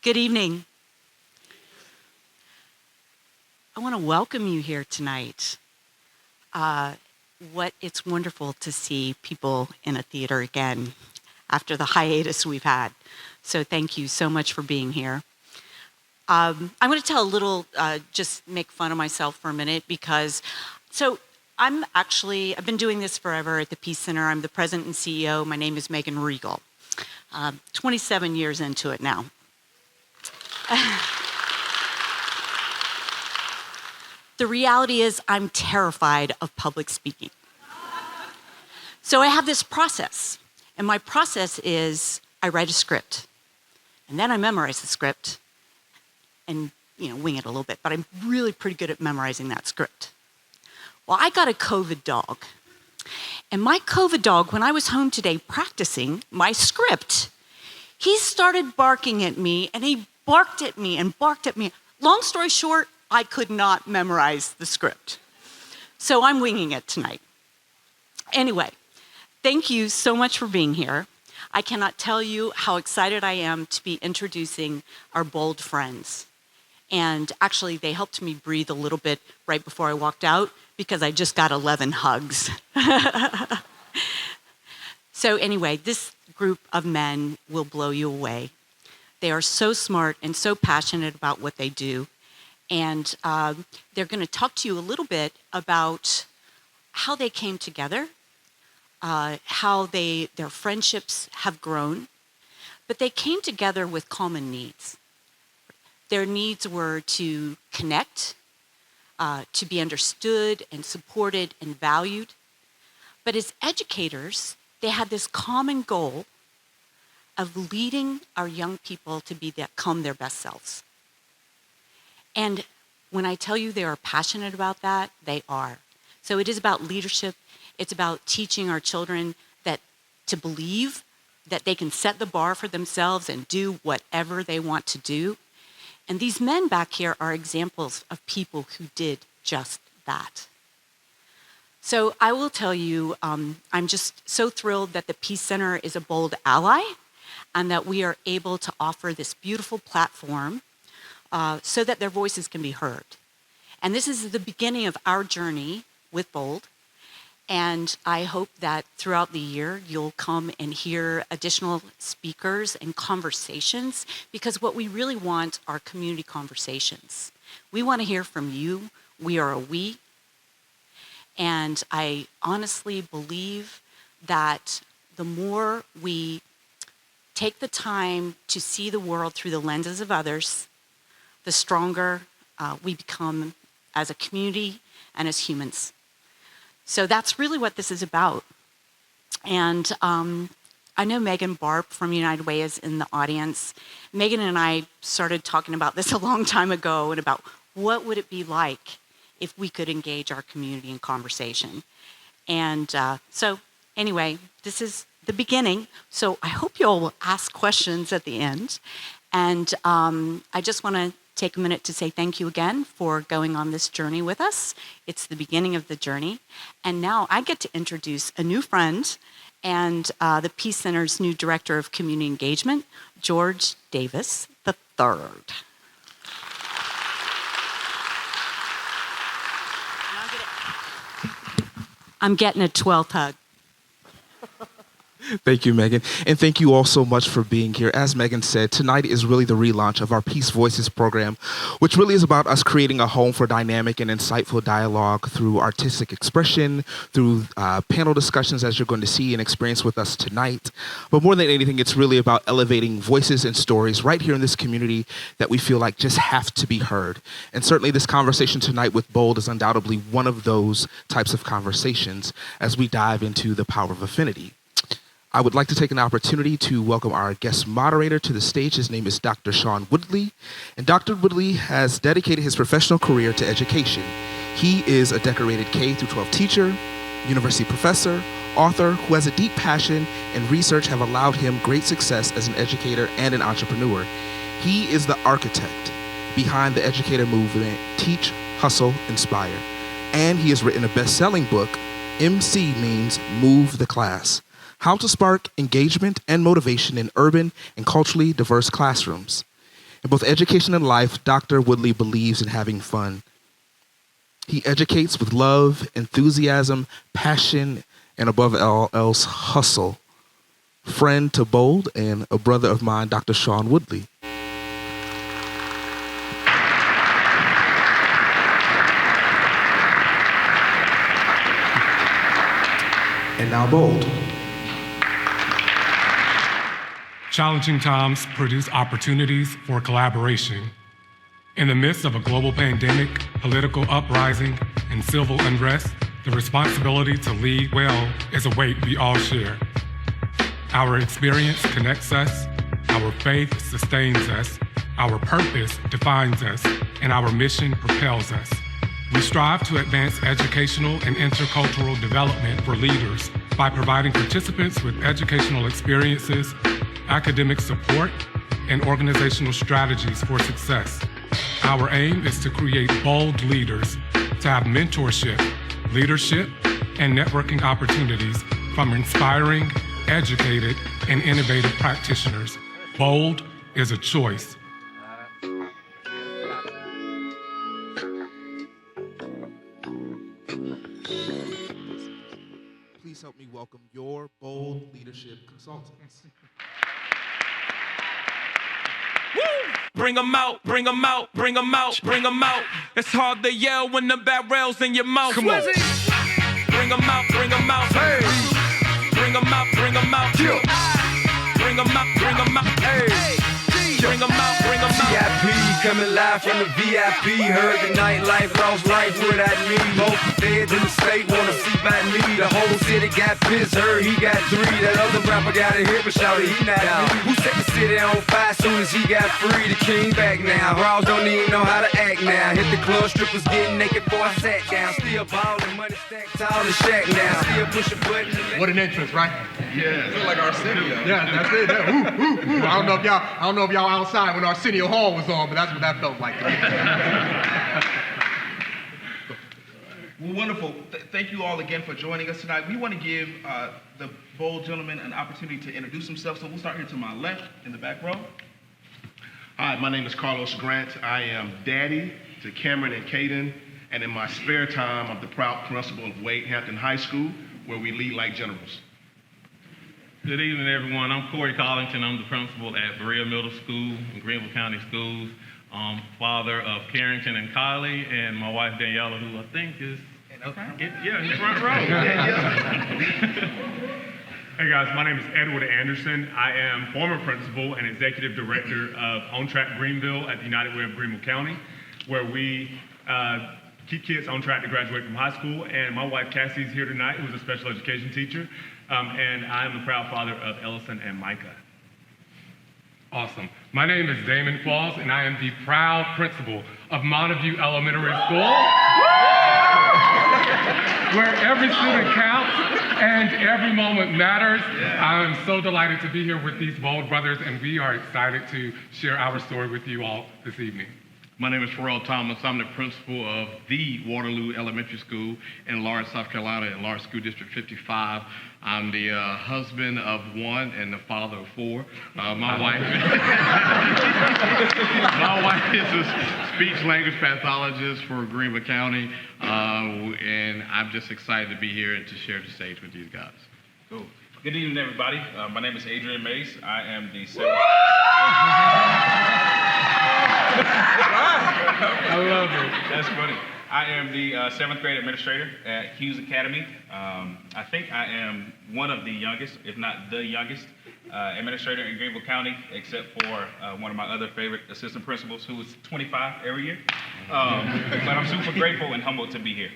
Good evening. I want to welcome you here tonight. It's wonderful to see people in a theater again after the hiatus we've had. So thank you so much for being here. I'm going to tell a little, just make fun of myself for a minute I've been doing this forever at the Peace Center. I'm the president and CEO. My name is Megan Regal. 27 years into it now. The reality is I'm terrified of public speaking. So I have this process, and my process is I write a script, and then I memorize the script and wing it a little bit, but I'm really pretty good at memorizing that script. Well, I got a COVID dog, and my COVID dog, when I was home today practicing my script, he started barking at me, and he barked at me and barked at me. Long story short, I could not memorize the script. So I'm winging it tonight. Anyway, thank you so much for being here. I cannot tell you how excited I am to be introducing our bold friends. And actually, they helped me breathe a little bit right before I walked out because I just got 11 hugs. So anyway, this group of men will blow you away. They are so smart and so passionate about what they do. And they're going to talk to you a little bit about how they came together, how their friendships have grown. But they came together with common needs. Their needs were to connect, to be understood and supported and valued. But as educators, they had this common goal of leading our young people to become their best selves. And when I tell you they are passionate about that, they are. So it is about leadership. It's about teaching our children to believe that they can set the bar for themselves and do whatever they want to do. And these men back here are examples of people who did just that. So I will tell you, I'm just so thrilled that the Peace Center is a bold ally and that we are able to offer this beautiful platform so that their voices can be heard. And this is the beginning of our journey with Bold. And I hope that throughout the year, you'll come and hear additional speakers and conversations, because what we really want are community conversations. We want to hear from you. We are a we. And I honestly believe that the more we take the time to see the world through the lenses of others, the stronger we become as a community and as humans. So that's really what this is about. And I know Megan Barb from United Way is in the audience. Megan and I started talking about this a long time ago and about what would it be like if we could engage our community in conversation. And so anyway, this is the beginning. So I hope you'll will ask questions at the end. And I just want to take a minute to say thank you again for going on this journey with us. It's the beginning of the journey. And now I get to introduce a new friend and the Peace Center's new Director of Community Engagement, George Davis III. I'm getting a 12th hug. Thank you, Megan. And thank you all so much for being here. As Megan said, tonight is really the relaunch of our Peace Voices program, which really is about us creating a home for dynamic and insightful dialogue through artistic expression, through panel discussions, as you're going to see and experience with us tonight. But more than anything, it's really about elevating voices and stories right here in this community that we feel like just have to be heard. And certainly this conversation tonight with Bold is undoubtedly one of those types of conversations as we dive into the power of affinity. I would like to take an opportunity to welcome our guest moderator to the stage. His name is Dr. Sean Woodley, and Dr. Woodley has dedicated his professional career to education. He is a decorated K-12 teacher, university professor, author who has a deep passion and research have allowed him great success as an educator and an entrepreneur. He is the architect behind the educator movement, Teach, Hustle, Inspire. And he has written a best-selling book, MC Means Move the Class: How to Spark Engagement and Motivation in Urban and Culturally Diverse Classrooms. In both education and life, Dr. Woodley believes in having fun. He educates with love, enthusiasm, passion, and above all else, hustle. Friend to Bold and a brother of mine, Dr. Sean Woodley. And now Bold. Challenging times produce opportunities for collaboration. In the midst of a global pandemic, political uprising, and civil unrest, the responsibility to lead well is a weight we all share. Our experience connects us, our faith sustains us, our purpose defines us, and our mission propels us. We strive to advance educational and intercultural development for leaders by providing participants with educational experiences, academic support, and organizational strategies for success. Our aim is to create bold leaders, to have mentorship, leadership, and networking opportunities from inspiring, educated, and innovative practitioners. Bold is a choice. Please help me welcome your Bold Leadership Consultants. Bring 'em out, bring 'em out, bring 'em out, bring 'em out. It's hard to yell when the barrel's in your mouth. Come on. Bring 'em out, bring 'em out. Hey. Bring 'em out, bring 'em out. Yeah. Bring 'em out, bring 'em out. Hey. Bring 'em out, bring 'em out. VIP coming live from the VIP. Heard the nightlife, lost life without me. Both feds in the state wanna see by me. The whole city got pissed, heard he got 3. That other rapper got a hit, but shouted he not me. Who set the city on fire soon as he got free? The king back now. Raws don't even know how to act now. Hit the club, strippers getting naked before I sat down. Still ballin', money stacked tall the shack now. Still pushing buttons. What an entrance, right? Yeah, it's like Arsenio. Yeah, that's it. Yeah. Ooh, ooh, ooh. I don't know if y'all outside when Arsenio Hall was on, but that's what that felt like. Well, wonderful. Thank you all again for joining us tonight. We want to give the bold gentleman an opportunity to introduce himself. So we'll start here to my left in the back row. Hi, my name is Carlos Grant. I am daddy to Cameron and Caden, and in my spare time, I'm the proud principal of Wade Hampton High School, where we lead like generals. Good evening, everyone. I'm Corey Collington. I'm the principal at Berea Middle School in Greenville County Schools. Father of Carrington and Kylie, and my wife Daniela, who I think is in the front row. Hey guys, my name is Edward Anderson. I am former principal and executive director of On Track Greenville at the United Way of Greenville County, where we keep kids on track to graduate from high school. And my wife Cassie is here tonight, who's a special education teacher. And I am the proud father of Ellison and Micah. Awesome. My name is Damon Claus, and I am the proud principal of Montague Elementary School, where every student counts and every moment matters. I am so delighted to be here with these bold brothers, and we are excited to share our story with you all this evening. My name is Pharrell Thomas. I'm the principal of the Waterloo Elementary School in Lawrence, South Carolina, in Lawrence School District 55. I'm the husband of 1 and the father of 4. My wife is a speech language pathologist for Greenville County, and I'm just excited to be here and to share the stage with these guys. Cool. Good evening, everybody. My name is Adrian Mace. I am the I love it. That's funny. I am the 7th grade administrator at Hughes Academy. I think I am one of the youngest, if not the youngest, administrator in Greenville County, except for one of my other favorite assistant principals, who is 25 every year. But I'm super grateful and humbled to be here.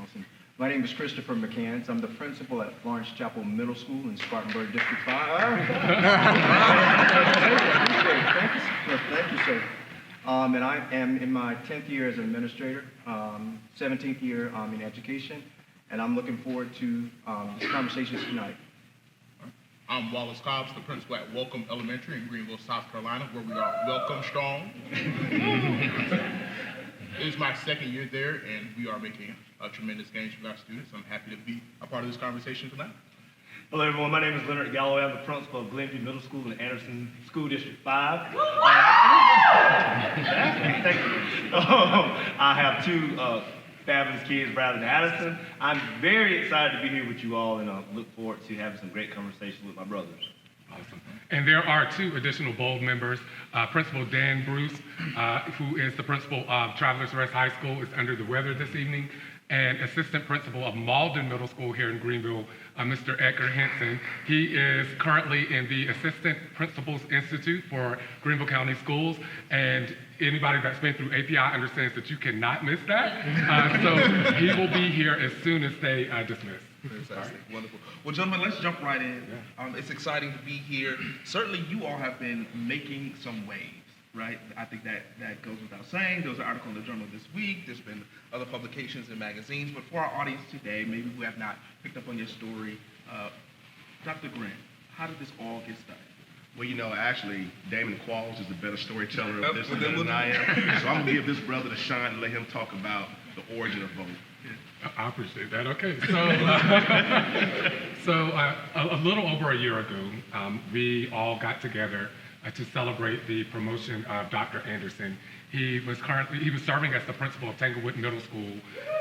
Awesome. My name is Christopher McCants. I'm the principal at Florence Chapel Middle School in Spartanburg, District 5. Thank you, sir. And I am in my 10th year as an administrator, 17th year in education, and I'm looking forward to this conversation tonight. I'm Wallace Cobbs, the principal at Welcome Elementary in Greenville, South Carolina, where we are welcome strong. It is my 2nd year there, and we are making tremendous gains with our students. I'm happy to be a part of this conversation tonight. Hello, everyone. My name is Leonard Galloway. I'm the principal of Glenview Middle School in Anderson School District 5. Thank you. I have two fabulous kids, Bradley and Addison. I'm very excited to be here with you all, and I look forward to having some great conversations with my brothers. Awesome. And there are two additional board members. Principal Dan Bruce, who is the principal of Travelers Rest High School, is under the weather this evening. And Assistant Principal of Malden Middle School here in Greenville, Mr. Edgar Henson. He is currently in the Assistant Principals Institute for Greenville County Schools. And anybody that's been through API understands that you cannot miss that. So he will be here as soon as they dismiss. Fantastic, wonderful. Well, gentlemen, let's jump right in. It's exciting to be here. Certainly, you all have been making some waves, right? I think that goes without saying. There was an article in the Journal this week. There's been other publications and magazines. But for our audience today, maybe who have not picked up on your story, Dr. Grant, how did this all get started? Well, actually, Damon Qualls is the better storyteller of this than I am. So I'm going to give this brother the shine and let him talk about the origin of vote. I appreciate that. Okay, so a little over a year ago, we all got together to celebrate the promotion of Dr. Anderson. He was serving as the principal of Tanglewood Middle School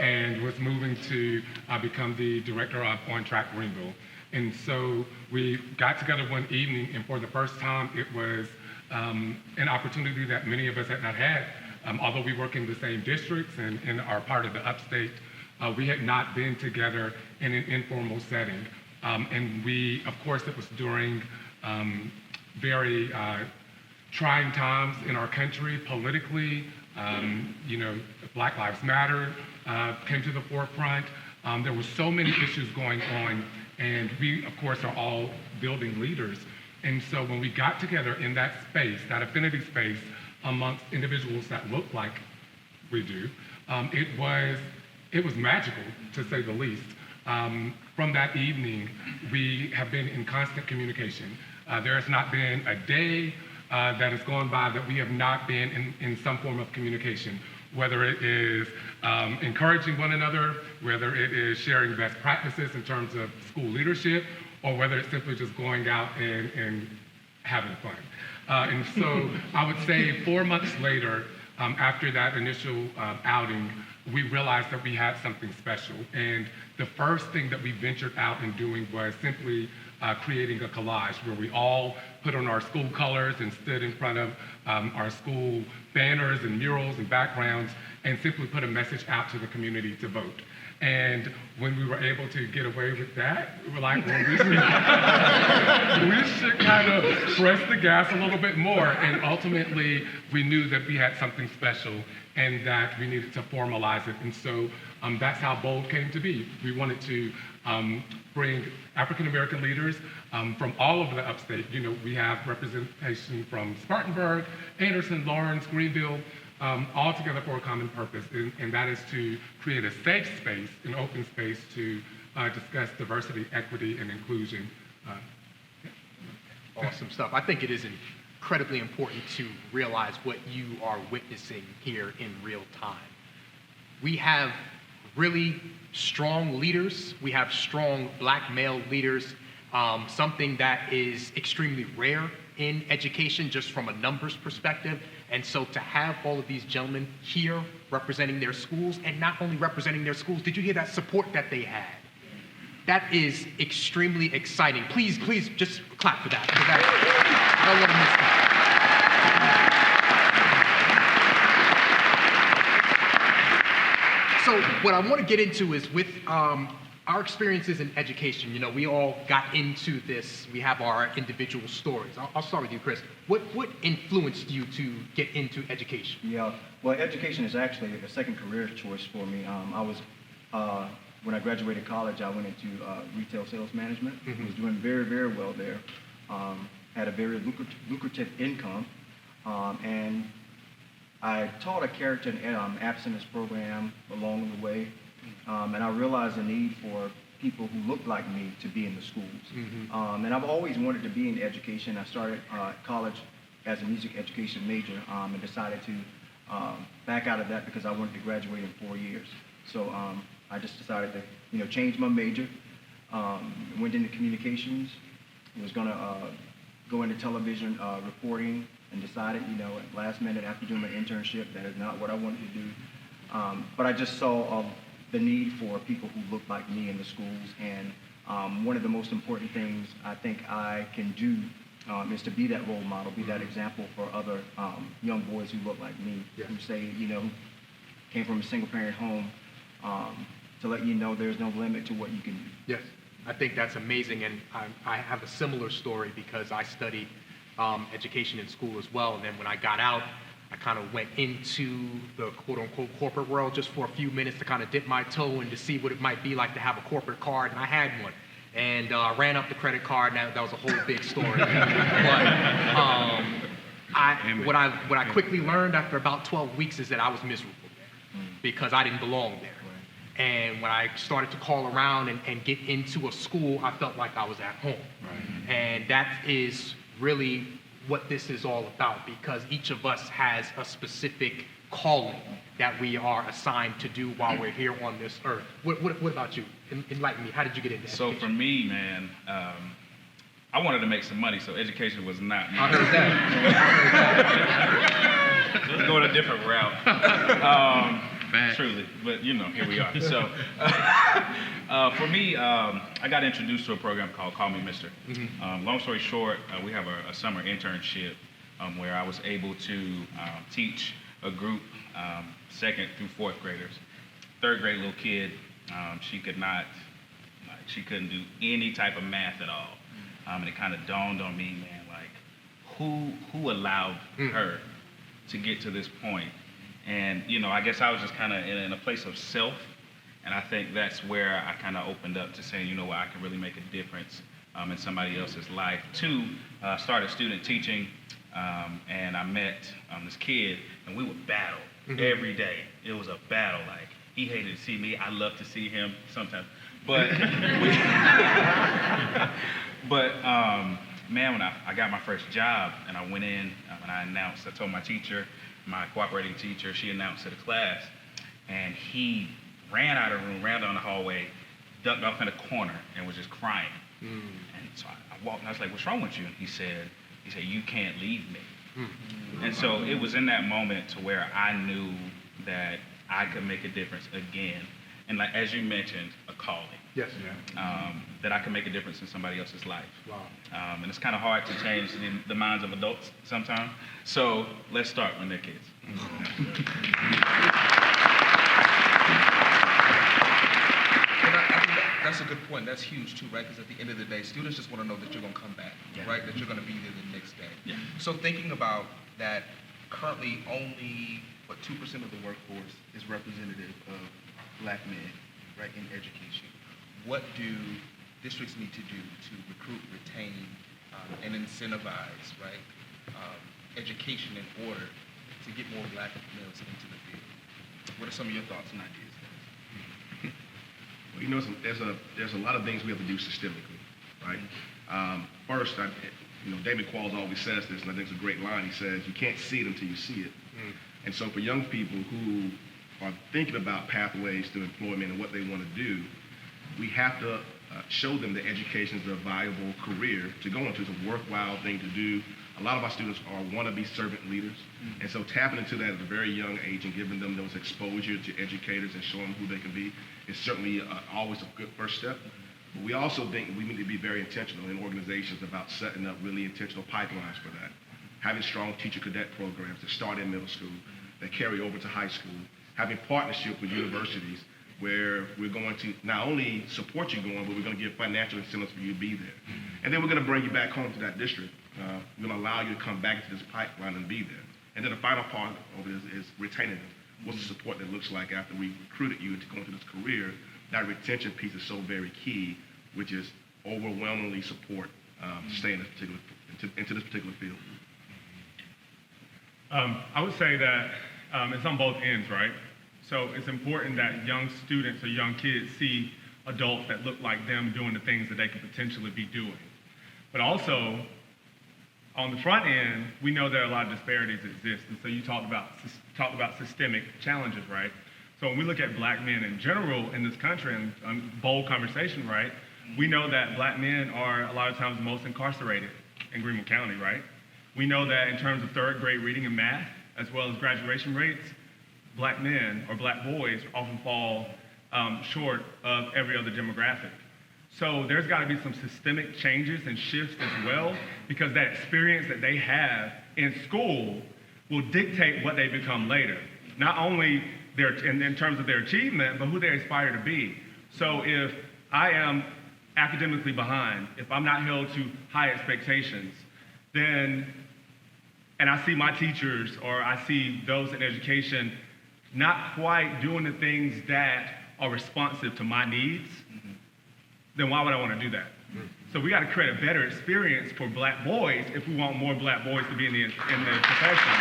and was moving to become the director of On Track Greenville. And so we got together one evening, and for the first time, it was an opportunity that many of us had not had. Although we work in the same districts and are part of the Upstate, we had not been together in an informal setting. And we, of course, it was during very trying times in our country politically. Black Lives Matter came to the forefront. There were so many issues going on, and we, of course, are all building leaders. And so when we got together in that space, that affinity space, amongst individuals that look like we do, it was magical, to say the least. From that evening, we have been in constant communication. There has not been a day that has gone by that we have not been in some form of communication, whether it is encouraging one another, whether it is sharing best practices in terms of school leadership, or whether it's simply just going out and having fun. And so I would say 4 months later, after that initial outing, we realized that we had something special. And the first thing that we ventured out in doing was simply creating a collage where we all put on our school colors and stood in front of our school banners and murals and backgrounds and simply put a message out to the community to vote. And when we were able to get away with that, we were like, well, we should kind of press the gas a little bit more. And ultimately, we knew that we had something special and that we needed to formalize it. And so that's how BOLD came to be. We wanted to bring African-American leaders from all over the Upstate. We have representation from Spartanburg, Anderson, Lawrence, Greenville, all together for a common purpose, and that is to create a safe space, an open space to discuss diversity, equity, and inclusion. Awesome stuff. I think it is incredibly important to realize what you are witnessing here in real time. We have really strong leaders. We have strong Black male leaders, something that is extremely rare in education just from a numbers perspective. And so to have all of these gentlemen here representing their schools, and not only representing their schools, did you hear that support that they had? That is extremely exciting. Please just clap for that. I don't want to miss that. So what I want to get into is with our experiences in education. We all got into this. We have our individual stories. I'll start with you, Chris. What influenced you to get into education? Yeah, well, education is actually a second career choice for me. When I graduated college, I went into retail sales management. I was doing very, very well there. Had a very lucrative income, and I taught a character and abstinence program along the way. And I realized the need for people who looked like me to be in the schools. And I've always wanted to be in education. I started college as a music education major and decided to back out of that because I wanted to graduate in 4 years. So I just decided to change my major went into communications, was going to go into television reporting, and decided, at last minute after doing my internship, that is not what I wanted to do. But I just saw the need for people who looked like me in the schools, and one of the most important things I think I can do is to be that role model, be that example for other young boys who look like me, who say, came from a single-parent home, to let you know there's no limit to what you can do. Yes, I think that's amazing, and I have a similar story because I studied education in school as well, and then when I got out, I kind of went into the quote-unquote corporate world just for a few minutes to kind of dip my toe in to see what it might be like to have a corporate card, and I had one. And ran up the credit card, and that was a whole big story. But what I quickly learned after about 12 weeks is that I was miserable because I didn't belong there. And when I started to call around and get into a school, I felt like I was at home. Right. And that is really what this is all about, because each of us has a specific calling that we are assigned to do while we're here on this earth. What about you? Enlighten me. How did you get into education? So for me, man, I wanted to make some money, so education was not me. I heard that. Let's go a different route. Truly, but here we are. So for me, I got introduced to a program called Call Me Mister. Mm-hmm. Long story short, we have a summer internship where I was able to teach a group, 2nd through 4th graders. 3rd grade little kid, she couldn't do any type of math at all. And it kind of dawned on me, man, like, who allowed her to get to this point? And, I guess I was just kind of in a place of self, and I think that's where I kind of opened up to saying, what, I can really make a difference in somebody else's life. 2, started student teaching, and I met this kid, and we would battle every day. It was a battle. Like, he hated to see me. I loved to see him sometimes. But, man, when I got my first job, and I went in, and I told my teacher, my cooperating teacher, she announced to the class, and he ran out of the room, ran down the hallway, ducked off in a corner, and was just crying. And so I walked, and I was like, "What's wrong with you?" And he said, "You can't leave me." And so it was in that moment to where I knew that I could make a difference again. And like, as you mentioned, a calling. Yes. That I can make a difference in somebody else's life. Wow. And it's kind of hard to change the minds of adults sometimes. So let's start when they're kids. That's a good point. That's huge too, right? Because at the end of the day, students just want to know that you're going to come back, right? That you're going to be there the next day. Yeah. So thinking about that, currently only 2% of the workforce is representative of Black men, right, in education. What do districts need to do to recruit, retain, and incentivize, right, education in order to get more Black males into the field? What are some of your thoughts and ideas? Well, there's a lot of things we have to do systemically, right? First, David Qualls always says this, and I think it's a great line. He says, "You can't see it until you see it." And so for young people who are thinking about pathways to employment and what they want to do, we have to show them that education is a viable career to go into. It's a worthwhile thing to do. A lot of our students are wannabe servant leaders. And so tapping into that at a very young age and giving them those exposure to educators and showing them who they can be is certainly always a good first step. But we also think we need to be very intentional in organizations about setting up really intentional pipelines for that. Having strong teacher cadet programs that start in middle school, that carry over to high school, having partnership with universities where we're going to not only support you going, but we're going to give financial incentives for you to be there. And then we're going to bring you back home to that district. We're going to allow you to come back into this pipeline and be there. And then the final part of it is retaining them. What's the support that looks like after we recruited you to go into this career? That retention piece is so very key, which is overwhelmingly support to stay in this into this particular field. I would say that it's on both ends, right? So it's important that young students or young kids see adults that look like them doing the things that they could potentially be doing. But also, on the front end, we know there are a lot of disparities that exist. And so you talked about systemic challenges, right? So when we look at Black men in general in this country, and bold conversation, right? We know that black men are a lot of times the most incarcerated in Greenville County, right? We know that in terms of third grade reading and math, as well as graduation rates, black men or black boys often fall short of every other demographic. So there's got to be some systemic changes and shifts as well, because that experience that they have in school will dictate what they become later. Not only in terms of their achievement, but who they aspire to be. So if I am academically behind, if I'm not held to high expectations, then, and I see my teachers or I see those in education not quite doing the things that are responsive to my needs, then why would I want to do that? So we got to create a better experience for black boys if we want more black boys to be in the profession.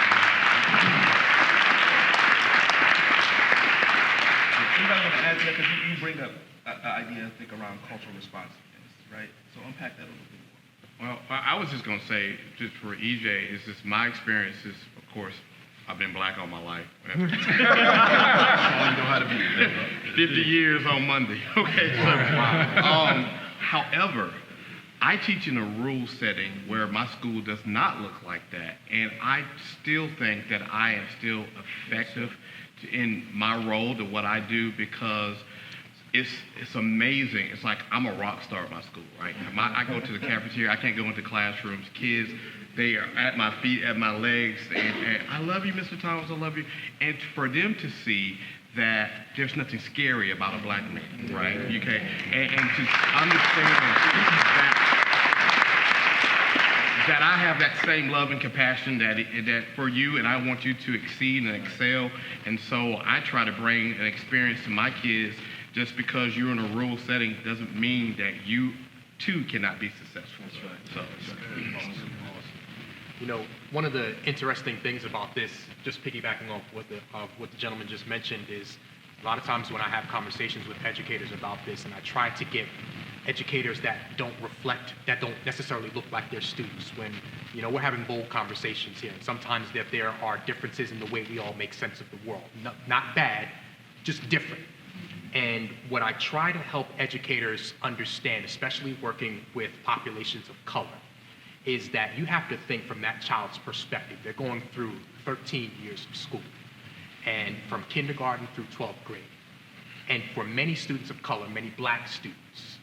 Anybody want to add to that? Because you bring up an idea, I think, around cultural responsiveness, right? So unpack that a little bit more. Well, I was just going to say, just for EJ, it's just my experience is, of course, I've been black all my life. All you know how to be. 50 years on Monday. Okay. So, however, I teach in a rural setting where my school does not look like that, and I still think that I am still effective in my role to what I do, because it's amazing. It's like I'm a rock star at my school, right? I go to the cafeteria, I can't go into classrooms. Kids, they are at my feet, at my legs, and I love you, Mr. Thomas, I love you. And for them to see that there's nothing scary about a black man, right? Okay, and to understand that I have that same love and compassion that for you, and I want you to exceed and excel. And so I try to bring an experience to my kids. Just because you're in a rural setting doesn't mean that you too cannot be successful. That's right. So it's awesome. You know, one of the interesting things about this, just piggybacking off what the gentleman just mentioned, is a lot of times when I have conversations with educators about this, and I try to get educators that don't necessarily look like their students, when, you know, we're having bold conversations here, and sometimes that there are differences in the way we all make sense of the world. Not bad, just different. And what I try to help educators understand, especially working with populations of color, is that you have to think from that child's perspective. They're going through 13 years of school, and from kindergarten through 12th grade. And for many students of color, many black students,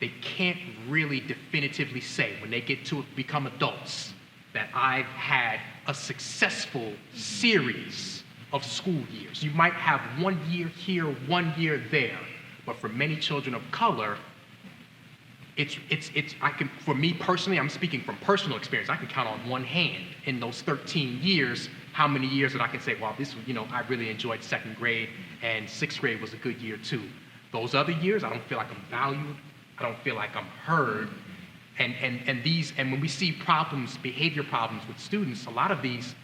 they can't really definitively say when they get to become adults that I've had a successful series of school years. You might have 1 year here, 1 year there, but for many children of color, for me personally, I'm speaking from personal experience, I can count on one hand in those 13 years, how many years that I can say, well, this, you know, I really enjoyed 2nd grade, and 6th grade was a good year too. Those other years, I don't feel like I'm valued, I don't feel like I'm heard, and when we see problems, behavior problems with students, a lot of these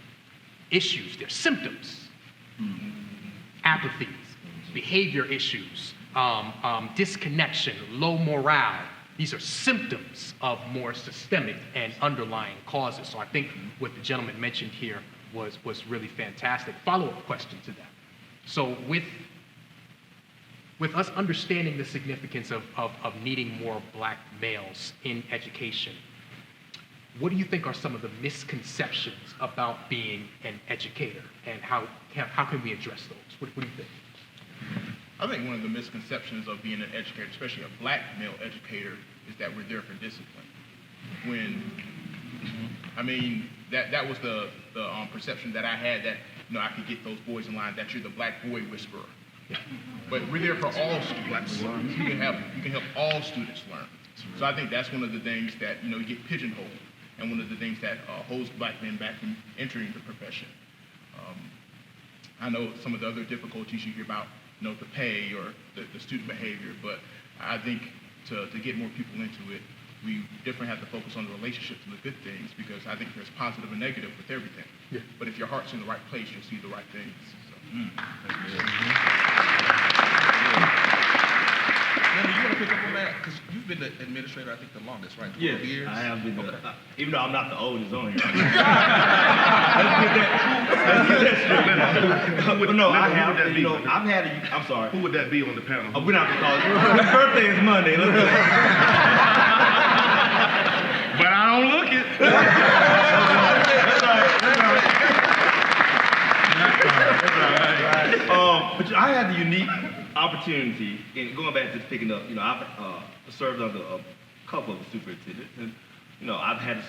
issues, they're symptoms. Apathy, behavior issues, disconnection, low morale. These are symptoms of more systemic and underlying causes. So I think what the gentleman mentioned here was really fantastic. Follow-up question to that. So with us understanding the significance of needing more black males in education, what do you think are some of the misconceptions about being an educator, and how can we address those? What do you think? I think one of the misconceptions of being an educator, especially a black male educator, is that we're there for discipline. I mean, that was the perception that I had, that, you know, I could get those boys in line, that you're the black boy whisperer. But we're there for all students. You can help all students learn. So I think that's one of the things that, you know, you get pigeonholed, and one of the things that holds black men back from entering the profession. I know some of the other difficulties you hear about, you know, the pay or the student behavior, but I think to get more people into it, we definitely have to focus on the relationships and the good things, because I think there's positive and negative with everything. Yeah. But if your heart's in the right place, you'll see the right things. Linda, you want to pick up on that? Because you've been the administrator, I think, the longest, right? 12 years? I have been. Even though I'm not the oldest on here. But no, I Who would have. that be? I've had. I'm sorry. Who would that be on the panel? We're not gonna call it. His birthday is Monday. Let's go. But I don't look it. But I had the unique opportunity, and going back to just picking up, I've served under a couple of the superintendents, and I've had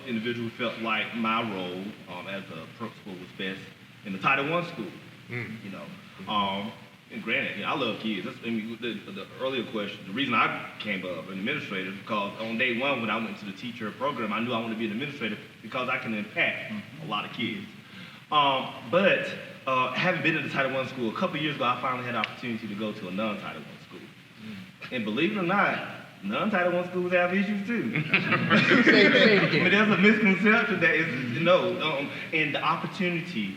individual who felt like my role as a principal was best in the Title I school. And granted, I love kids. The earlier question, the reason I came up an administrator is because on day one when I went to the teacher program, I knew I wanted to be an administrator because I can impact a lot of kids. But having been in the Title I school, a couple of years ago, I finally had the opportunity to go to a non-Title I school. And believe it or not, non-Title I schools have issues too. Say it again. But there's a misconception that is, and the opportunity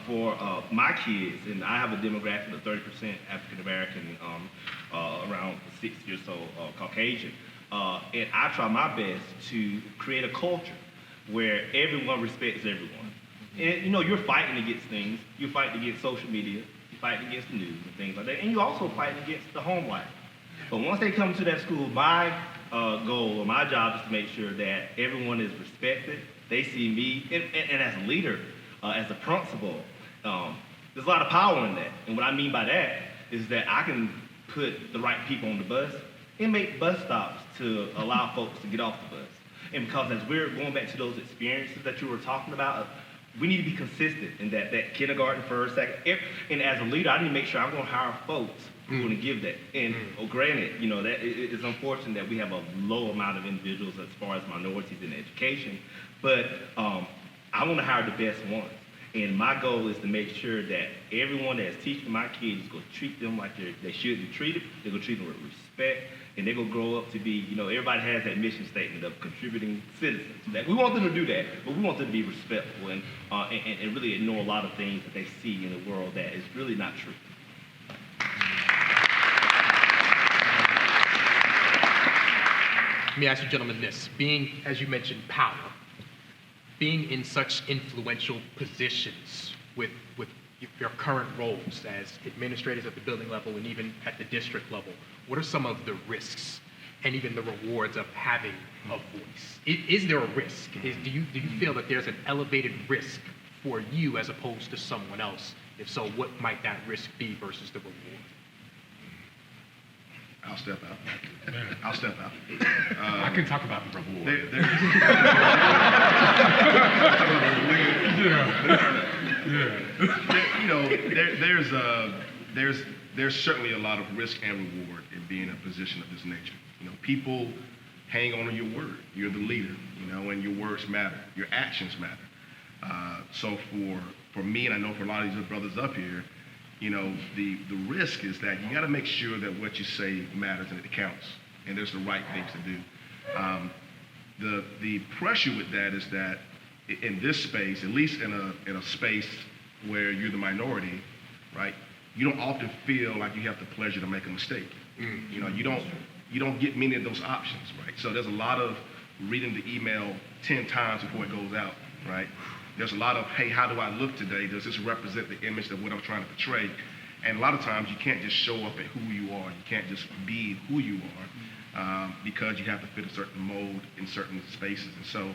for my kids, and I have a demographic of 30% African American, around 60 or so Caucasian, and I try my best to create a culture where everyone respects everyone. And you're fighting against things. You're fighting against social media. You're fighting against the news and things like that. And you're also fighting against the home life. But once they come to that school, my goal or my job is to make sure that everyone is respected. They see me, and as a leader, as a principal, there's a lot of power in that. And what I mean by that is that I can put the right people on the bus and make bus stops to allow folks to get off the bus. And because as we're going back to those experiences that you were talking about, we need to be consistent in that kindergarten, first, second. And as a leader, I need to make sure I'm going to hire folks who are going to give that. And granted, that it's unfortunate that we have a low amount of individuals as far as minorities in education, but I want to hire the best ones. And my goal is to make sure that everyone that's teaching my kids is going to treat them like they should be treated. They're going to treat them with respect. And they're going to grow up to be, everybody has that mission statement of contributing citizens. That we want them to do that, but we want them to be respectful and really ignore a lot of things that they see in the world that is really not true. Let me ask you gentlemen this. Being, as you mentioned, power, being in such influential positions with your current roles as administrators at the building level and even at the district level, what are some of the risks and even the rewards of having a voice? Is there a risk? Do you feel that there's an elevated risk for you as opposed to someone else? If so, what might that risk be versus the reward? I'll step out. I'll step out. I can talk about the reward. There's certainly a lot of risk and reward in being in a position of this nature. People hang on to your word. You're the leader, and your words matter. Your actions matter. So for me, and I know for a lot of these brothers up here, the risk is that you got to make sure that what you say matters and it counts, and there's the right things to do. The pressure with that is that in this space, at least in a space where you're the minority, right? You don't often feel like you have the pleasure to make a mistake. You don't get many of those options, right? So there's a lot of reading the email 10 times before it goes out, right? There's a lot of, hey, how do I look today? Does this represent the image of what I'm trying to portray? And a lot of times you can't just show up at who you are. You can't just be who you are because you have to fit a certain mold in certain spaces. And so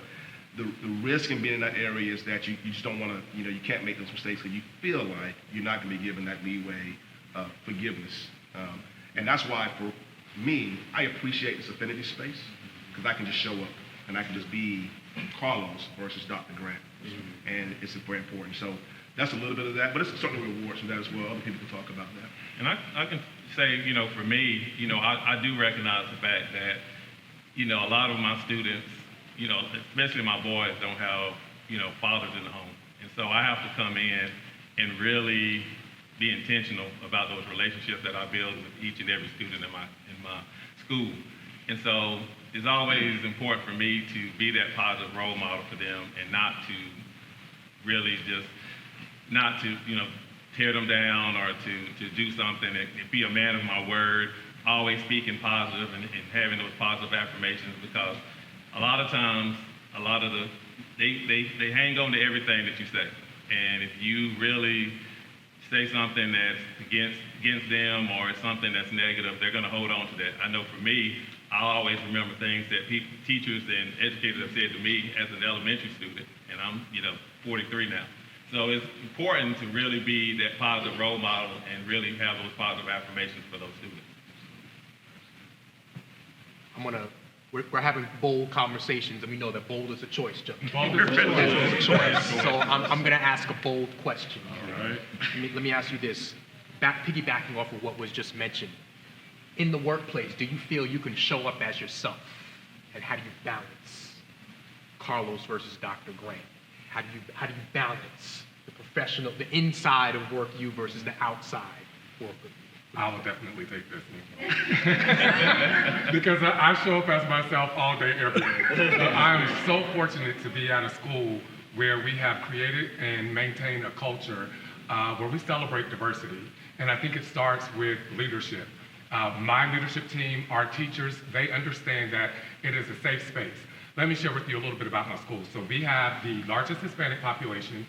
the risk in being in that area is that you just don't want to, you can't make those mistakes because you feel like you're not going to be given that leeway of forgiveness. And that's why for me, I appreciate this affinity space because I can just show up and I can just be Carlos versus Dr. Grant. And it's very important. So that's a little bit of that, but it's certainly rewards from that as well. Other people can talk about that. And I can say, for me, I do recognize the fact that, a lot of my students, especially my boys, don't have, fathers in the home. And so I have to come in and really be intentional about those relationships that I build with each and every student in my school. And so it's always important for me to be that positive role model for them and not to really just, tear them down or to do something and be a man of my word, always speaking positive and having those positive affirmations, because a lot of times, they hang on to everything that you say. And if you really say something that's against them or it's something that's negative, they're going to hold on to that. I know for me, I always remember things that teachers and educators have said to me as an elementary student, and I'm 43 now. So it's important to really be that positive role model and really have those positive affirmations for those students. We're having bold conversations, and we know that bold is a choice, Joe. Bold is a choice. So I'm going to ask a bold question. All right. Let me ask you this, piggybacking off of what was just mentioned. In the workplace, do you feel you can show up as yourself? And how do you balance Carlos versus Dr. Grant? How do you balance the professional, the inside of work you versus the outside work of you? I will definitely take this one. Because I show up as myself all day, every day. So I am so fortunate to be at a school where we have created and maintained a culture where we celebrate diversity. And I think it starts with leadership. My leadership team, our teachers, they understand that it is a safe space. Let me share with you a little bit about my school. So we have the largest Hispanic population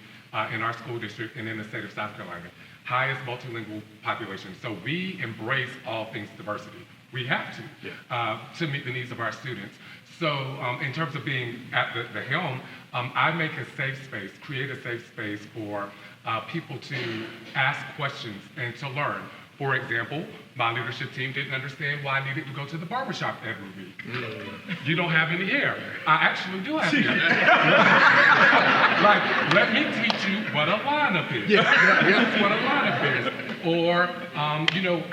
in our school district and in the state of South Carolina. Highest multilingual population. So we embrace all things diversity. We have to meet the needs of our students. So in terms of being at the helm, I make a safe space, create a safe space for people to ask questions and to learn. For example, my leadership team didn't understand why I needed to go to the barbershop every week. You don't have any hair. I actually do have hair. Like, let me teach you what a lineup is. This is what a lineup is. Or,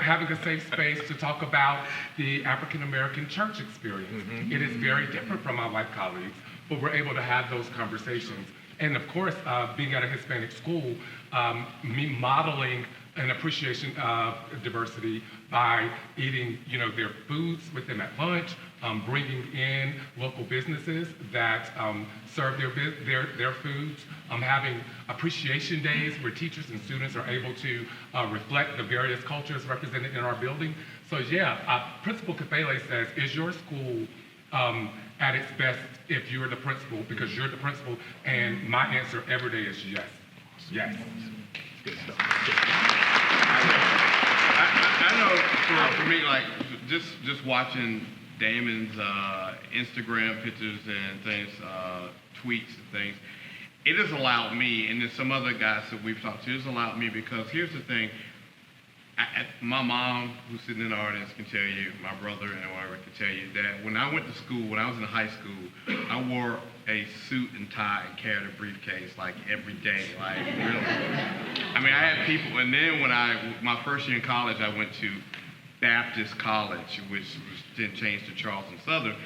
having a safe space to talk about the African American church experience. It is very different from my white colleagues, but we're able to have those conversations. And of course, being at a Hispanic school, me modeling an appreciation of diversity by eating, their foods with them at lunch, bringing in local businesses that serve their foods, having appreciation days where teachers and students are able to reflect the various cultures represented in our building. So Principal Kafele says, is your school at its best if you're the principal, because you're the principal? And my answer every day is yes. Yes. Good stuff. I know for me, like just watching Damon's Instagram pictures and things, tweets and things, it has allowed me, and there's some other guys that we've talked to, it's allowed me because here's the thing. My mom, who's sitting in the audience, can tell you, my brother and whatever can tell you that when I went to school, when I was in high school, I wore a suit and tie and carried a briefcase like every day, like really. I mean, I had people, and then when my first year in college, I went to Baptist College, which was then changed to Charleston Southern,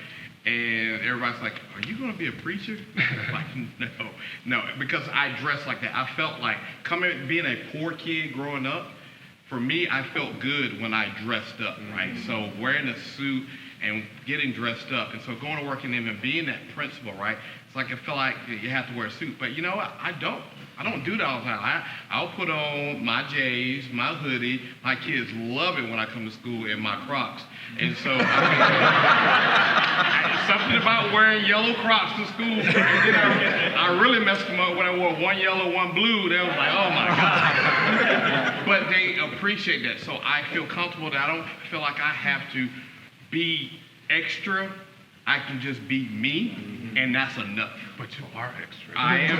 and everybody's like, are you gonna be a preacher? Like, no, because I dressed like that. I felt like being a poor kid growing up, for me, I felt good when I dressed up, right? So wearing a suit and getting dressed up, and so going to work in them and being that principal, right? It's like I feel like you have to wear a suit, but you know what? I don't do that all the time. I'll put on my J's, my hoodie. My kids love it when I come to school in my Crocs, and so something about wearing yellow Crocs to school. I really messed them up when I wore one yellow, one blue. They was like, oh my God. But they appreciate that, so I feel comfortable that I don't feel like I have to be extra. I can just be me, and that's enough. But you are extra. I am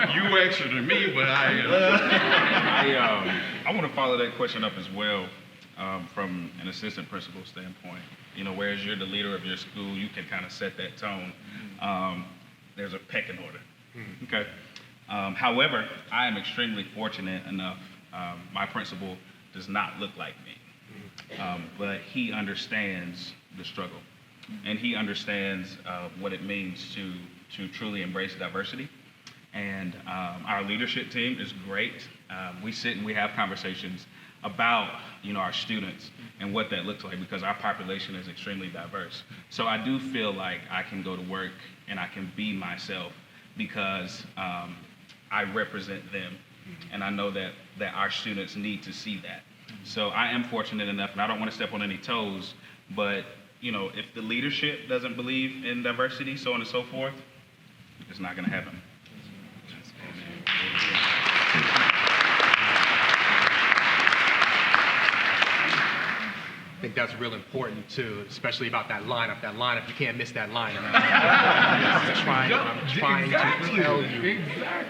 extra. You extra than me, but I am. I want to follow that question up as well, from an assistant principal standpoint. Whereas you're the leader of your school, you can kind of set that tone. There's a pecking order. Okay. However, I am extremely fortunate enough. My principal does not look like me. But he understands the struggle, and he understands what it means to truly embrace diversity. And our leadership team is great. We sit and we have conversations about our students and what that looks like, because our population is extremely diverse. So I do feel like I can go to work and I can be myself because I represent them, and I know that our students need to see that. So I am fortunate enough, and I don't want to step on any toes, but if the leadership doesn't believe in diversity, so on and so forth, It's not going to happen. I think that's real important too, especially about that lineup. That lineup, you can't miss that lineup. I'm trying to tell you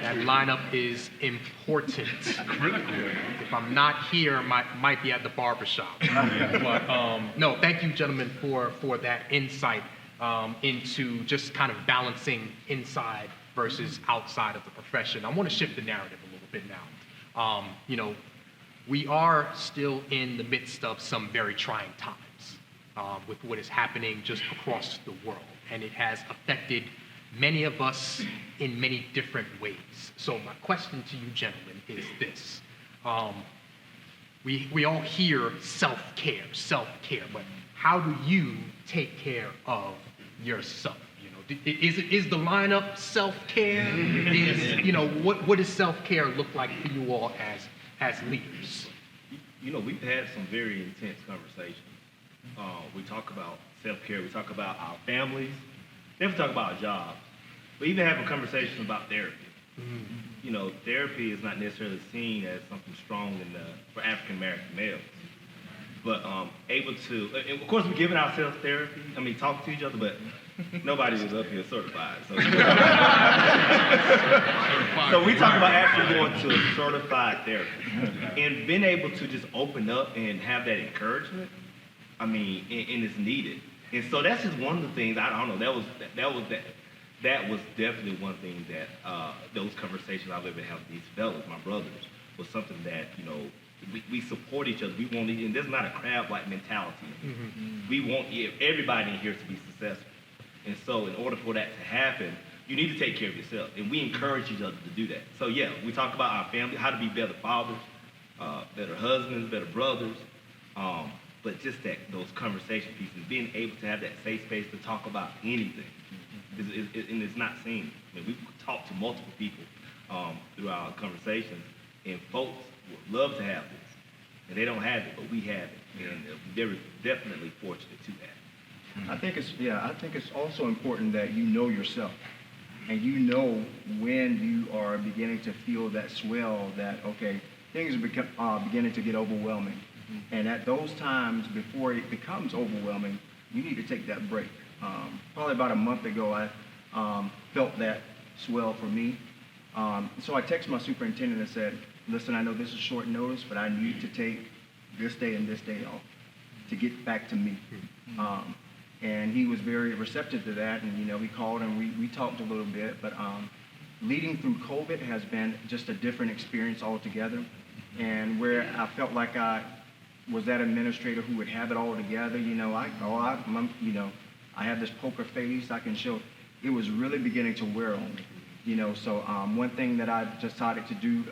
that lineup is important. If I'm not here, might be at the barbershop. But no, thank you, gentlemen, for that insight into just kind of balancing inside versus outside of the profession. I want to shift the narrative a little bit now. We are still in the midst of some very trying times with what is happening just across the world. And it has affected many of us in many different ways. So my question to you gentlemen is this. We all hear self-care, but how do you take care of yourself? Is the lineup self-care? What does self-care look like for you all as leaders? We've had some very intense conversations. We talk about self-care, we talk about our families, then we talk about our jobs. We even have a conversation about therapy. Therapy is not necessarily seen as something strong for African American males. But able to, and of course we're giving ourselves therapy, talk to each other, but nobody was up here certified. So, so we talk about actually going to a certified therapy. And being able to just open up and have that encouragement, and it's needed. And so that's just one of the things, I don't know, that was definitely one thing that those conversations I live and have with these fellas, my brothers, was something that, we support each other. We want, and there's not a crab-like mentality. Mm-hmm. We want everybody in here to be successful. And so in order for that to happen, you need to take care of yourself. And we encourage each other to do that. So yeah, we talk about our family, how to be better fathers, better husbands, better brothers. But just those conversation pieces, being able to have that safe space to talk about anything. Mm-hmm. And it's not seen. We've talked to multiple people through our conversations, and folks would love to have this. And they don't have it, but we have it. And they're definitely fortunate to have it. I think it's also important that you know yourself, and you know when you are beginning to feel that swell that, okay, things are beginning to get overwhelming. Mm-hmm. And at those times before it becomes overwhelming, you need to take that break. Probably about a month ago, I felt that swell for me. So I texted my superintendent and said, listen, I know this is short notice, but I need to take this day and this day off to get back to me. And he was very receptive to that, and he called and we talked a little bit, but leading through COVID has been just a different experience altogether. And where I felt like I was that administrator who would have it all together, I have this poker face, I can show, it was really beginning to wear on me. So one thing that I decided to do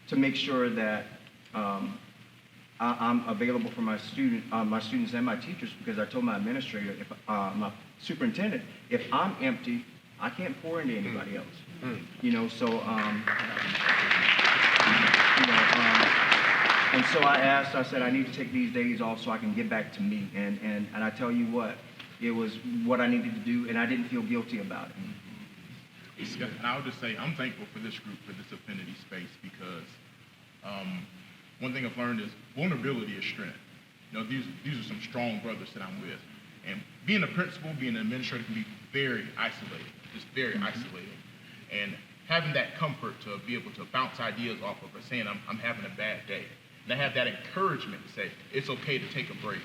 to make sure that I'm available for my students and my teachers, because I told my administrator, my superintendent, if I'm empty, I can't pour into anybody else. And so I said, I need to take these days off so I can get back to me. And I tell you what, it was what I needed to do, and I didn't feel guilty about it. Yeah, and I would just say I'm thankful for this group, for this affinity space, because one thing I've learned is vulnerability is strength. These are some strong brothers that I'm with. And being a principal, being an administrator can be very isolated, just very isolated. And having that comfort to be able to bounce ideas off of or saying I'm having a bad day. And I have that encouragement to say it's okay to take a break.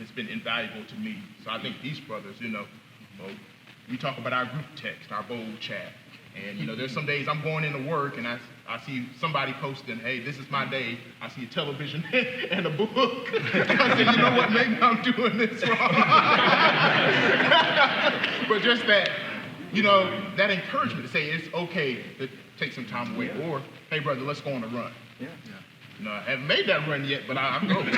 It's been invaluable to me. So I think these brothers, we talk about our group text, our bold chat. And, there's some days I'm going into work and I see somebody posting, hey, this is my day. I see a television and a book. I say, you know what, maybe I'm doing this wrong. But just that, that encouragement to say it's okay to take some time away. Or, hey, brother, let's go on a run. Yeah. I haven't made that run yet, but I'm going. We're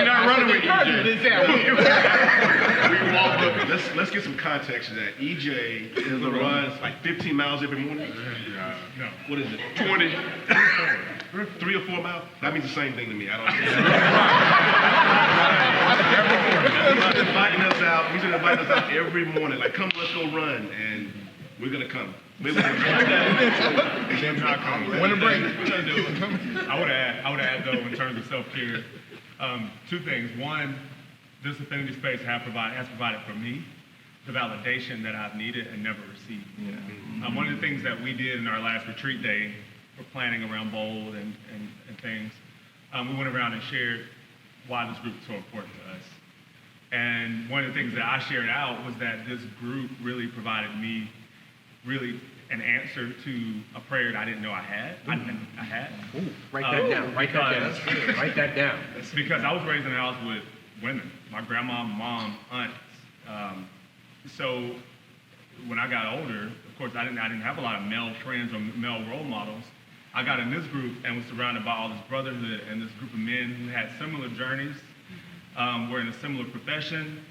not running with you. Encouragement is there. We walk up. let's get some context to that. EJ runs like 15 miles every morning. No. What is it? 20. 3 or 4 miles? That means the same thing to me. I don't know. He's inviting us out. He's inviting us out every morning. Like, come, let's go run. And we're going to come. When a break. We're gonna do it. I would add though, in terms of self-care, two things. One, this affinity space has provided for me the validation that I've needed and never received. Yeah. One of the things that we did in our last retreat day, for planning around Bold and things, we went around and shared why this group is so important to us. And one of the things that I shared out was that this group really provided me an answer to a prayer that I didn't know I had. I had. Ooh, write that down. Write that down. Write that down. Because I was raised in a house with women, my grandma, mom, aunts. So when I got older, of course, I didn't have a lot of male friends or male role models. I got in this group and was surrounded by all this brotherhood and this group of men who had similar journeys, were in a similar profession.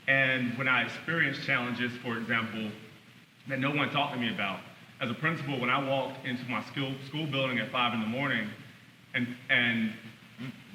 And when I experienced challenges, for example, that no one talked to me about. As a principal, when I walked into my school building at 5 in the morning and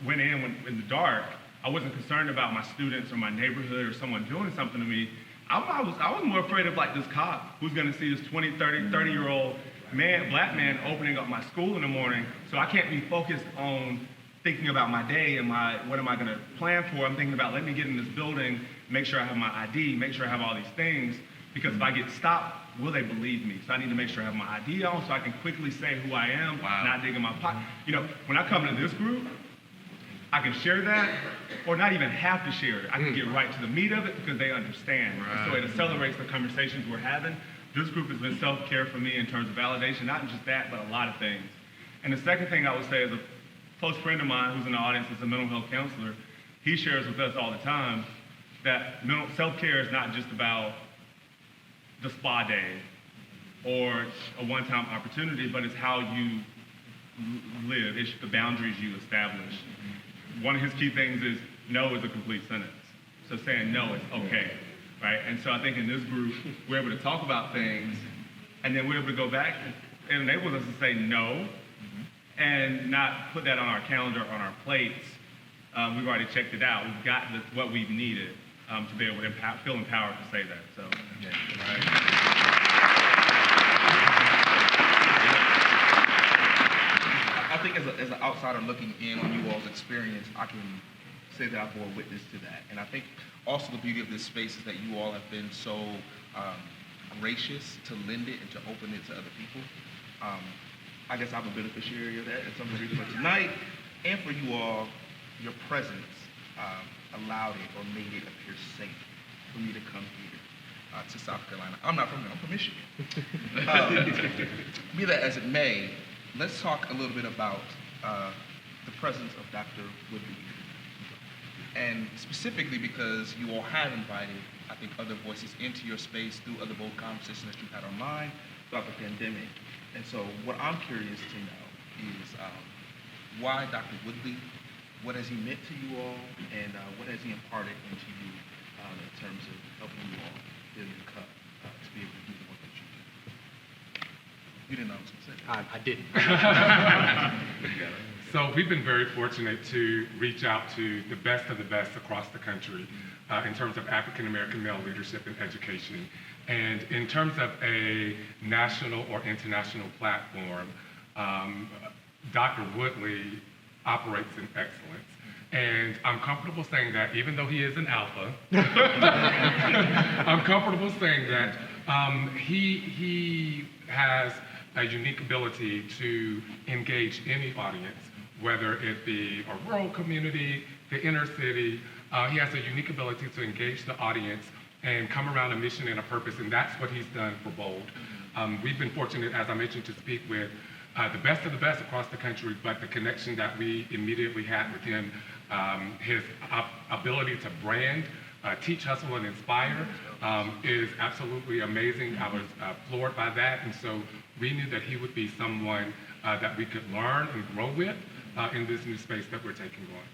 went in the dark, I wasn't concerned about my students or my neighborhood or someone doing something to me. I was more afraid of like this cop who's gonna see this 20, 30-year-old black man opening up my school in the morning, so I can't be focused on thinking about my day and what am I gonna plan for. I'm thinking about, let me get in this building, make sure I have my ID, make sure I have all these things, because if I get stopped, will they believe me? So I need to make sure I have my ID on so I can quickly say who I am, not dig in my pocket. You know, when I come into this group, I can share that or not even have to share it. I can get right to the meat of it because they understand. Right. So it accelerates the conversations we're having. This group has been self-care for me in terms of validation, not just that, but a lot of things. And the second thing I would say is a close friend of mine who's in the audience is a mental health counselor. He shares with us all the time that self-care is not just about the spa day or a one-time opportunity, but it's how you live. It's the boundaries you establish. One of his key things is no is a complete sentence. So saying no is okay, right? And so I think in this group, we're able to talk about things, and then we're able to go back and enable us to say no, and not put that on our calendar, on our plates. We've already checked it out. We've got what we've needed to be able to feel empowered to say that. So, I think as an outsider looking in on you all's experience, I can say that I bore witness to that. And I think also the beauty of this space is that you all have been so gracious to lend it and to open it to other people. I guess I'm a beneficiary of that in some degree. But tonight, and for you all, your presence allowed it or made it appear safe for me to come here to South Carolina. I'm not from here, I'm from Michigan. Be that as it may, let's talk a little bit about the presence of Dr. Woodley here. And specifically because you all have invited, I think, other voices into your space through other bold conversations that you've had online throughout the pandemic. And so what I'm curious to know is why Dr. Woodley? What has he meant to you all? And what has he imparted into you in terms of helping you all fill your cup to be able to do the work that you do? You didn't know I was going to say that. I didn't. So we've been very fortunate to reach out to the best of the best across the country in terms of African American male leadership and education. And in terms of a national or international platform, Dr. Woodley operates in excellence. And I'm comfortable saying that, even though he is an alpha, I'm comfortable saying that he has a unique ability to engage any audience, whether it be a rural community, the inner city. He has a unique ability to engage the audience and come around a mission and a purpose, and that's what he's done for Bold. We've been fortunate, as I mentioned, to speak with the best of the best across the country, but the connection that we immediately had with him, his ability to brand, teach, hustle, and inspire is absolutely amazing. I was floored by that, and so we knew that he would be someone that we could learn and grow with in this new space that we're taking on.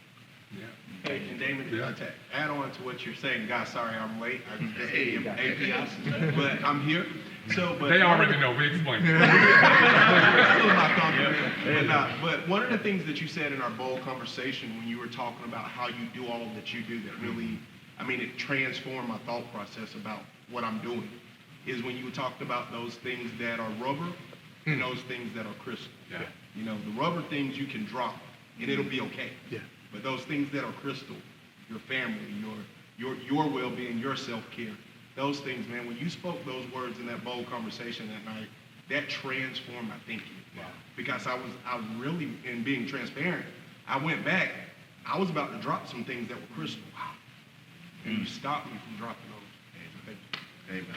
Hey, and Damon, to add on to what you're saying, guys, sorry I'm late. I just came APS, but I'm here. But they already know. We explained. But one of the things that you said in our bold conversation when you were talking about how you do all of that you do that really, it transformed my thought process about what I'm doing, is when you talked about those things that are rubber and those things that are crystal. Yeah. The rubber things you can drop and it'll be okay. Yeah. But those things that are crystal, your family, your well-being, your self-care, those things, man, when you spoke those words in that bold conversation that night, that transformed my thinking. Wow. Because I was really, in being transparent, I went back, I was about to drop some things that were crystal. Wow. And you stopped me from dropping those. Thank you.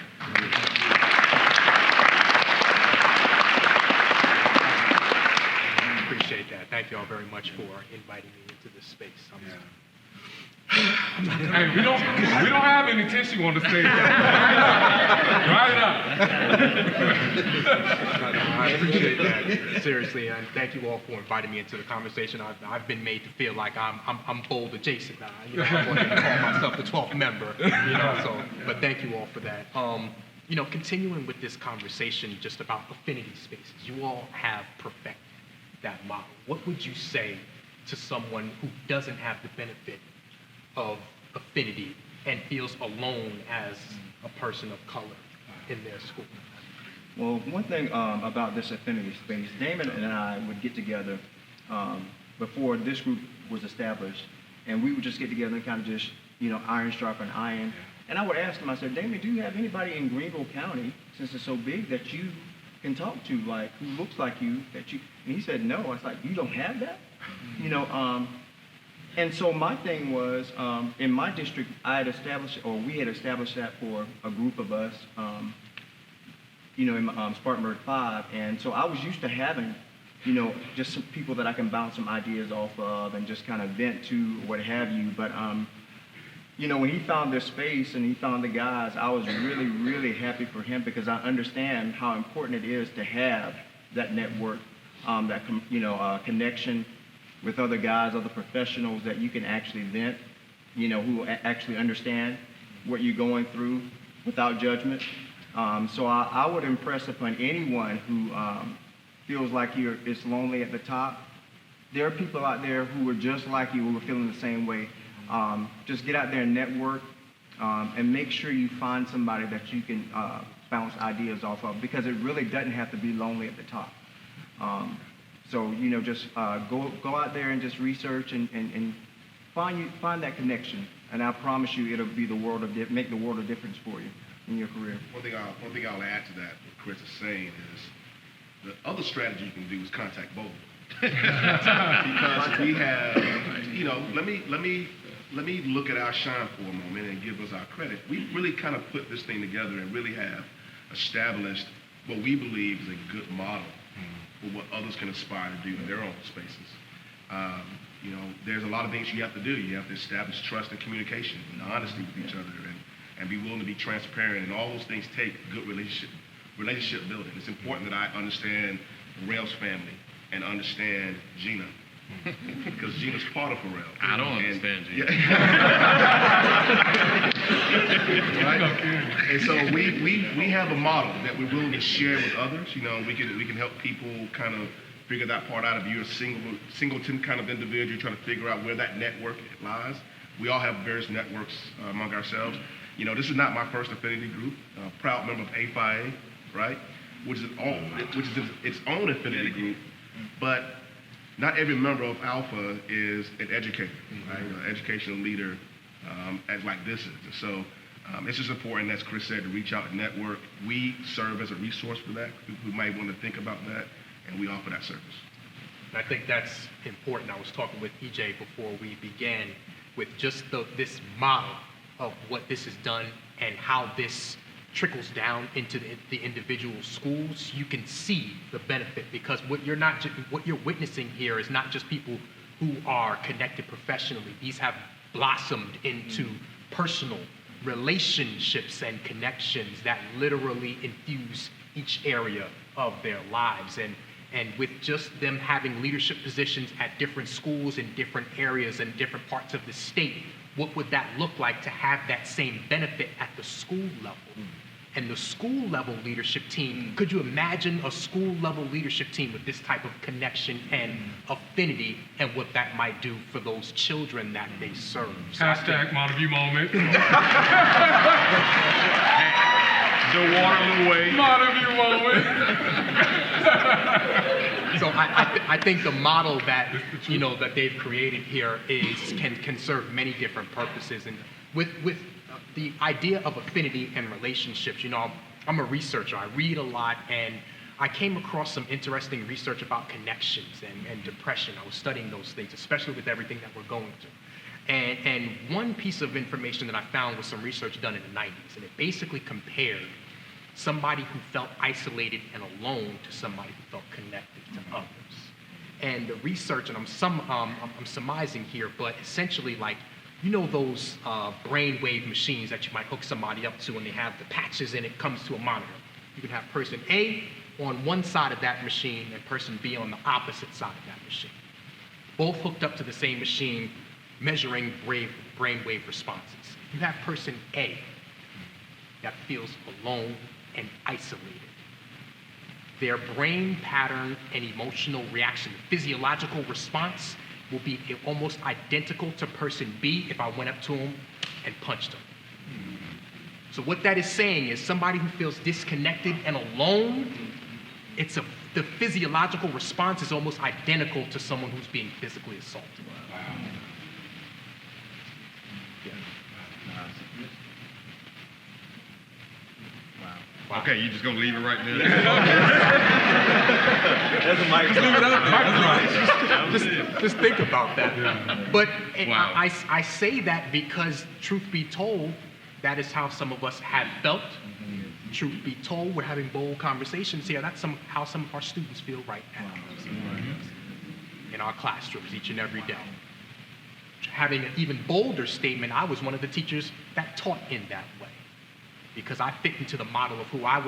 Appreciate that. Thank you all very much for inviting me into this space. Hey, we don't have any tissue on the stage. Dry it up. I appreciate that, seriously, and thank you all for inviting me into the conversation. I've been made to feel like I'm bold adjacent now. I'm going to call myself the 12th member. But thank you all for that. Continuing with this conversation just about affinity spaces, you all have perfected that model. What would you say to someone who doesn't have the benefit of affinity and feels alone as a person of color in their school? Well, one thing about this affinity space, Damon and I would get together before this group was established, and we would just get together and kind of just, iron sharpen iron. And I would ask him, I said, Damon, do you have anybody in Greenville County, since it's so big, that you can talk to, like, who looks like you, and he said, no. I was like, you don't have that? And so my thing was, in my district, we had established that for a group of us, in Spartanburg 5. And so I was used to having, just some people that I can bounce some ideas off of and just kind of vent to, what have you. But, when he found this space and he found the guys, I was really, really happy for him, because I understand how important it is to have that network, that connection with other guys, other professionals that you can actually vent, who actually understand what you're going through without judgment. So I would impress upon anyone who feels like it's lonely at the top. There are people out there who are just like you, who are feeling the same way. Just get out there and network, and make sure you find somebody that you can bounce ideas off of, because it really doesn't have to be lonely at the top. So just go out there and just research and find that connection, and I promise you it'll be make the world of difference for you in your career. One thing I'll add to that, what Chris is saying is, the other strategy you can do is contact both. Because we have, let me look at our shine for a moment and give us our credit. We really kind of put this thing together and really have established what we believe is a good model for what others can aspire to do in their own spaces. There's a lot of things you have to do. You have to establish trust and communication and honesty with each other, and be willing to be transparent, and all those things take good relationship building. It's important that I understand Pharrell's family and understand Gina, because Gina's part of Pharrell. I don't understand Gina. Right? And so we have a model that we're willing to share with others. We can help people kind of figure that part out. If you're a singleton kind of individual, trying to figure out where that network lies. We all have various networks among ourselves. This is not my first affinity group. Proud member of A5A, right? Which is its own affinity group, but not every member of Alpha is an educator, right? An educational leader, as like this is. And so it's just important, as Chris said, to reach out and network. We serve as a resource for that, who might want to think about that, and we offer that service. I think that's important. I was talking with EJ before we began with just this model of what this has done and how this trickles down into the individual schools. You can see the benefit, because what you're witnessing here is not just people who are connected professionally. These have blossomed into personal relationships and connections that literally infuse each area of their lives. And And with just them having leadership positions at different schools in different areas and different parts of the state, what would that look like to have that same benefit at the school level? And the school level leadership team, could you imagine a school level leadership team with this type of connection and affinity and what that might do for those children that they serve? So Hashtag Montague moment. The Waterloo way. Montague moment. So I think the model that that they've created here can serve many different purposes, and with the idea of affinity and relationships. I'm a researcher. I read a lot, and I came across some interesting research about connections and depression. I was studying those things, especially with everything that we're going through. And one piece of information that I found was some research done in the 90s, and it basically compared somebody who felt isolated and alone to somebody who felt connected to others. And the research, and I'm surmising here, but essentially those brainwave machines that you might hook somebody up to and they have the patches and it comes to a monitor. You can have person A on one side of that machine and person B on the opposite side of that machine. Both hooked up to the same machine, measuring brainwave responses. You have person A that feels alone and isolated. Their brain pattern and emotional reaction, physiological response, will be almost identical to person B if I went up to him and punched him. So what that is saying is somebody who feels disconnected and alone, the physiological response is almost identical to someone who's being physically assaulted. Wow. Wow. Okay, you just gonna leave it right there? That's a mic. Leave it up there. Just think about that. Yeah. But wow. I say that because, truth be told, that is how some of us have felt. Mm-hmm. Truth be told, we're having bold conversations here. That's how some of our students feel right now. Wow. In our classrooms each and every day. Having an even bolder statement, I was one of the teachers that taught in that way, because I fit into the model of who I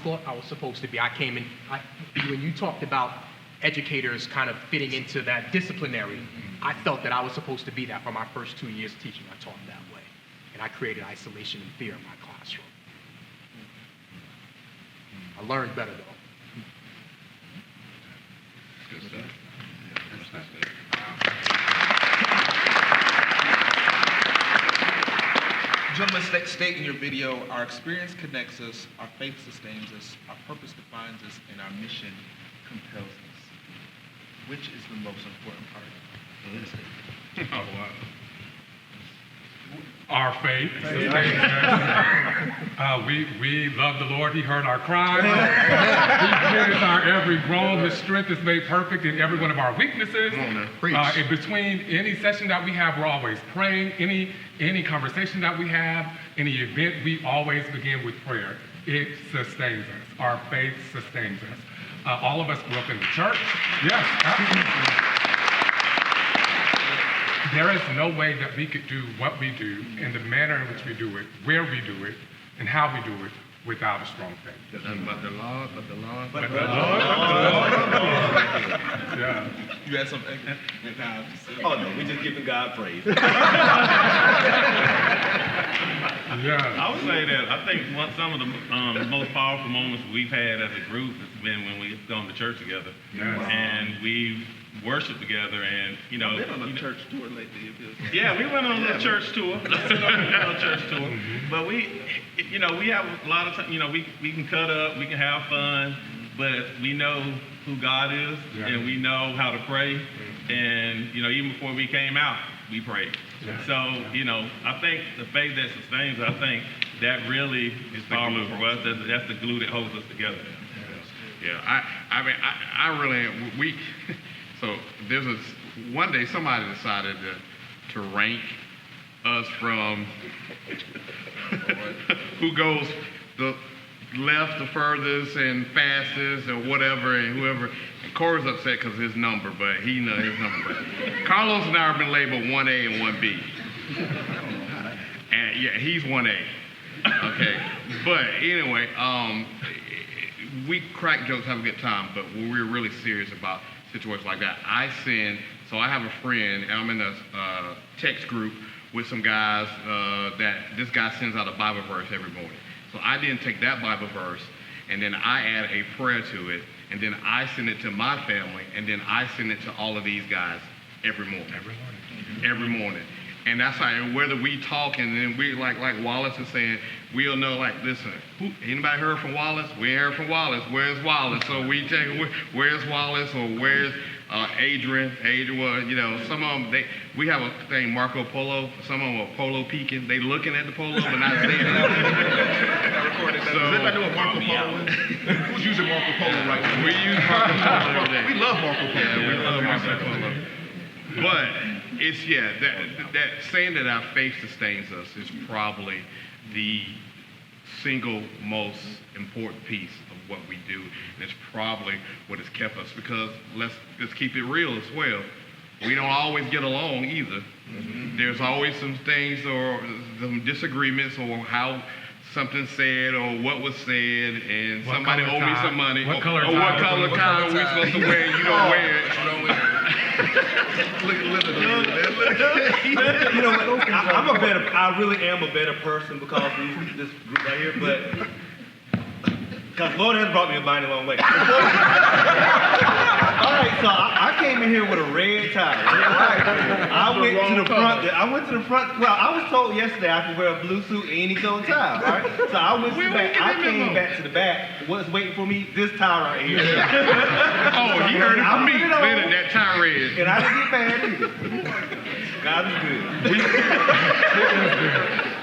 thought I was supposed to be. I came in, when you talked about educators kind of fitting into that disciplinary, I felt that I was supposed to be that for my first 2 years teaching. I taught that way. And I created isolation and fear in my classroom. I learned better though. Good stuff. Gentlemen, state in your video, our experience connects us, our faith sustains us, our purpose defines us, and our mission compels us. Which is the most important part of this statement? Oh, wow. Our faith sustains us. We love the Lord. He heard our cries. He hears our every groan. His strength is made perfect in every one of our weaknesses. In between any session that we have, we're always praying. Any conversation that we have, any event, we always begin with prayer. It sustains us. Our faith sustains us. All of us grew up in the church. Yes, absolutely. There is no way that we could do what we do in the manner in which we do it, where we do it, and how we do it without a strong faith. But the Lord. Yeah. You had something? Oh no, we just giving God praise. Yeah. I would say that I think some of the most powerful moments we've had as a group has been when we've gone to church together. Yes. And we've worshiped together, and I've been on a church tour lately. Yeah, we went on a church tour. But we have a lot of time. We can cut up, we can have fun, but we know who God is, and we know how to pray. And even before we came out, we prayed. Yeah. So I think the faith that sustains, I think that really is powerful for us. That's the glue that holds us together. Yeah, I really we. So there's one day somebody decided to rank us from who goes the left the furthest and fastest or whatever, and whoever. And Corey's upset because his number, but he knows his number. But Carlos and I have been labeled 1A and 1B. And yeah, he's 1A. Okay. But anyway, we crack jokes, have a good time, but when we're really serious about situations like that, I have a friend, and I'm in a text group with some guys that this guy sends out a Bible verse every morning. So I didn't take that Bible verse, and then I add a prayer to it, and then I send it to my family, and then I send it to all of these guys every morning. Every morning. And that's how, whether we talk and then we, like Wallace is saying, we'll know, like, listen, anybody heard from Wallace? We heard from Wallace. Where's Wallace? So we take, where's Wallace, or where's Adrian? Well, you know, some of them, we have a thing, Marco Polo. Some of them are polo peeking. They looking at the polo, but not saying anything. Does anybody know what Marco Polo is? Who's using Marco Polo right now? We use Marco Polo every day. We love Marco Polo. Yeah, we love Marco Polo. But it's, that saying that our faith sustains us is probably the single most important piece of what we do. And it's probably what has kept us, because let's keep it real as well. We don't always get along either. Mm-hmm. There's always some things or some disagreements or how something said or what was said, and what somebody owed me some money. What color tie are we supposed to wear? You don't wear it. You don't wear it. You know what? I really am a better person because of this group right here, but because Lord has brought me a mighty long way. All right, so I came in here with a red tie. I went to the front. Well, I was told yesterday I could wear a blue suit and any color tie. All right, so I went to the back. I came back to the back. What's waiting for me? This tie right here. Oh, he heard it from me. That tie red. And I didn't get mad either. God is good.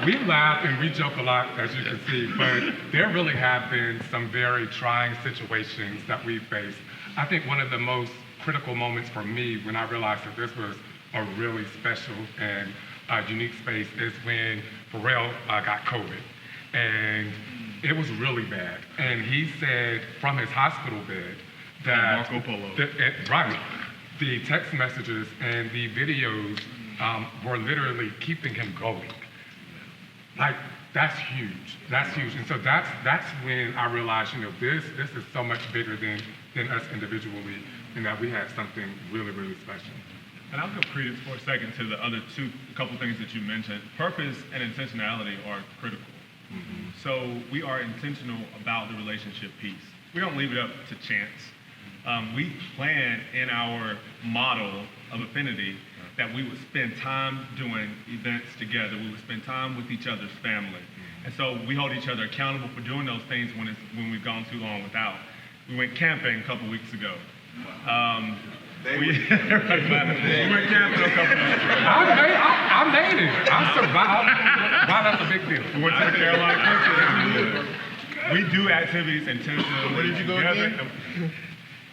We laugh and we joke a lot, as you can see, but there really have been some very trying situations that we faced. I think one of the most critical moments for me when I realized that this was a really special and unique space is when Pharrell got COVID. And it was really bad. And he said from his hospital bed that Marco Polo. The text messages and the videos were literally keeping him going. Like, that's huge. That's huge. And so that's when I realized, this is so much bigger than us individually, and that we had something really, really special. And I'll give credence for a second to the other couple things that you mentioned. Purpose and intentionality are critical. Mm-hmm. So we are intentional about the relationship piece. We don't leave it up to chance. We plan in our model of affinity that we would spend time doing events together. We would spend time with each other's family. And so we hold each other accountable for doing those things when we've gone too long without. We went camping a couple weeks ago. We went camping a couple weeks ago. I made it. I survived. Why that's a big deal? We went to the Carolina Country. We do activities intentionally. Where did you go again?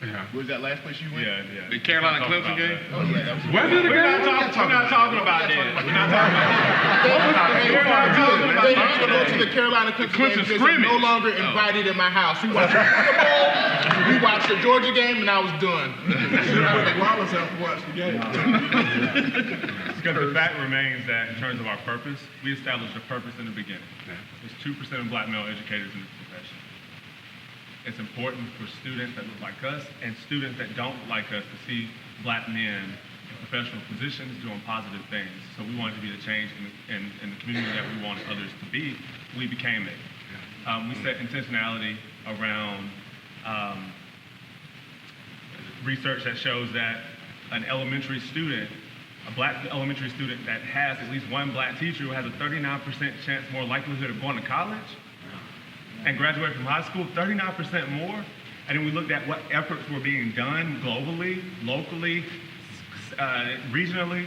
Yeah. Was that last place you went? Yeah. The Carolina Clemson game? Oh, yeah. That was Where did it go? We're not talking about that. We're not talking about that. They used to go to the Carolina Clemson game. They're no longer invited in my house. We watched the Super Bowl, we watched the Georgia game, and I was done. Wallace have to watch the game. Because the fact remains that in terms of our purpose, we established a purpose in the beginning. There's 2% of black male educators in this profession. It's important for students that look like us and students that don't like us to see black men in professional positions doing positive things. So we wanted to be the change in the community that we wanted others to be. We became it. We set intentionality around research that shows that an elementary student, a black elementary student that has at least one black teacher who has a 39% chance more likelihood of going to college and graduating from high school, 39% more. And then we looked at what efforts were being done globally, locally, regionally,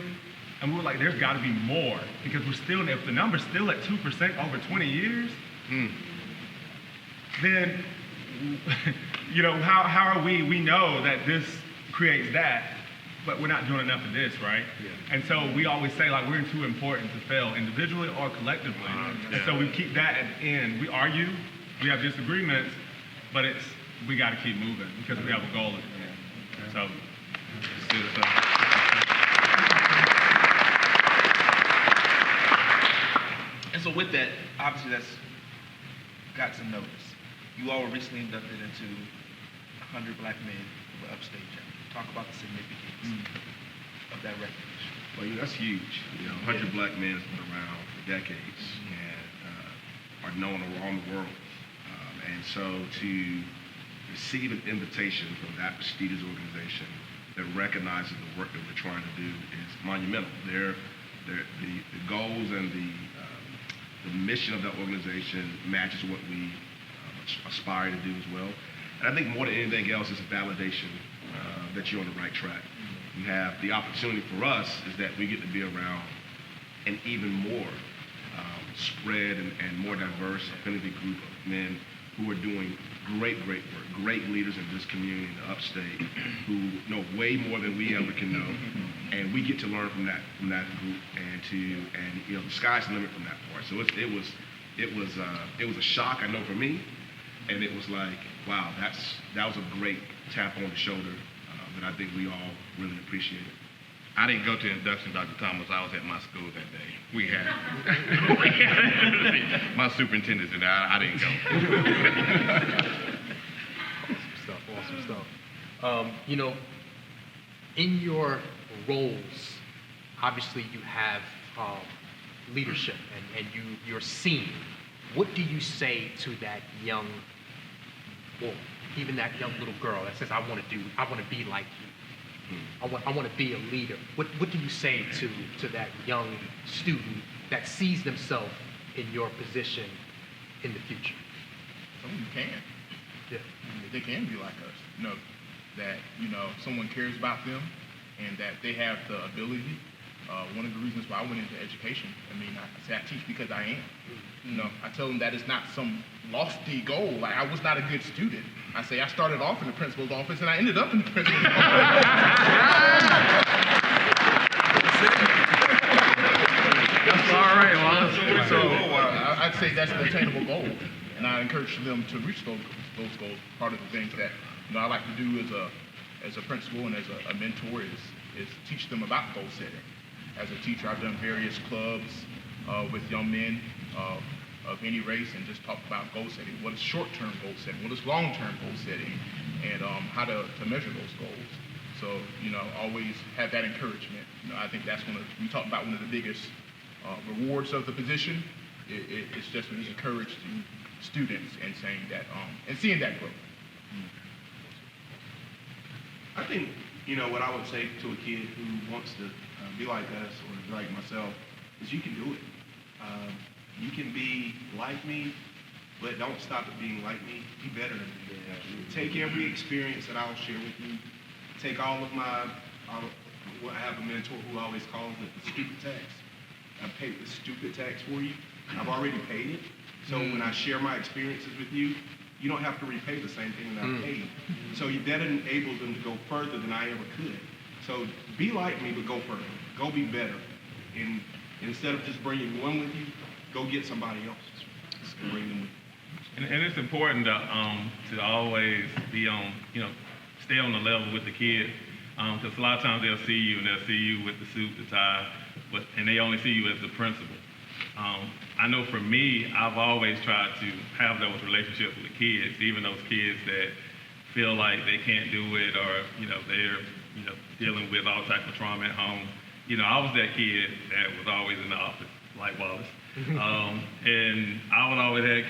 and we were like, there's got to be more, because we're still, if the number's still at 2% over 20 years, then, how are we know that this creates that, but we're not doing enough of this, right? Yeah. And so we always say, like, we're too important to fail individually or collectively. And so we keep that at the end. We argue, we have disagreements, but we got to keep moving because we have a goal at the end. So, and so with that, obviously that's got some notice. You all were recently inducted into 100 Black Men of Upstate. Talk about the significance of that recognition. Well, that's huge. 100 Black men have been around for decades and are known around the world. And so to receive an invitation from that prestigious organization that recognizes the work that we're trying to do is monumental. The goals and the mission of that organization matches what we aspire to do as well. And I think more than anything else, it's a validation that you're on the right track. You have the opportunity for us is that we get to be around an even more spread and more diverse affinity group of men who are doing great work, great leaders in this community in the Upstate who know way more than we ever can know, and we get to learn from that group and the sky's the limit from that part. So it was a shock, I know, for me, and it was like, wow, that was a great tap on the shoulder that I think we all really appreciated. I didn't go to the induction, Dr. Thomas. I was at my school that day. We had my superintendent did. I didn't go. Awesome stuff. In your roles, obviously you have leadership and you're seen. What do you say to that young boy, even that young little girl that says, I want to be like you? I want to be a leader. What do you say to that young student that sees themselves in your position in the future? Someone who can. Yeah. They can be like us. That someone cares about them and that they have the ability. One of the reasons why I went into education, I say I teach because I am. I tell them that it's not some lofty goal. Like, I was not a good student. I say I started off in the principal's office and I ended up in the principal's office. That's all right, Lon. So I'd say that's an attainable goal, and I encourage them to reach those goals. Part of the things that I like to do as a principal and as a mentor is teach them about goal setting. As a teacher, I've done various clubs with young men of any race and just talk about goal setting. What is short-term goal setting? What is long-term goal setting? And how to measure those goals. So, always have that encouragement. I think that's we talk about one of the biggest rewards of the position. It's just when it's encouraged to students and saying that, and seeing that growth. I think, what I would say to a kid who wants to be like us or like myself is you can do it. You can be like me, but don't stop at being like me. Be better than me. Take every experience that I'll share with you. Take all of I have a mentor who always calls it the stupid tax. I paid the stupid tax for you. I've already paid it. So when I share my experiences with you, you don't have to repay the same thing that I paid. So that enables them to go further than I ever could. So be like me, but go further. Go be better. And instead of just bringing one with you, go get somebody else and bring them with you. And it's important to always be on, stay on the level with the kids. Because a lot of times they'll see you and they'll see you with the suit, the tie, and they only see you as the principal. I know for me, I've always tried to have those relationships with the kids, even those kids that feel like they can't do it or, they're, dealing with all types of trauma at home. I was that kid that was always in the office, like Wallace. And I would always have,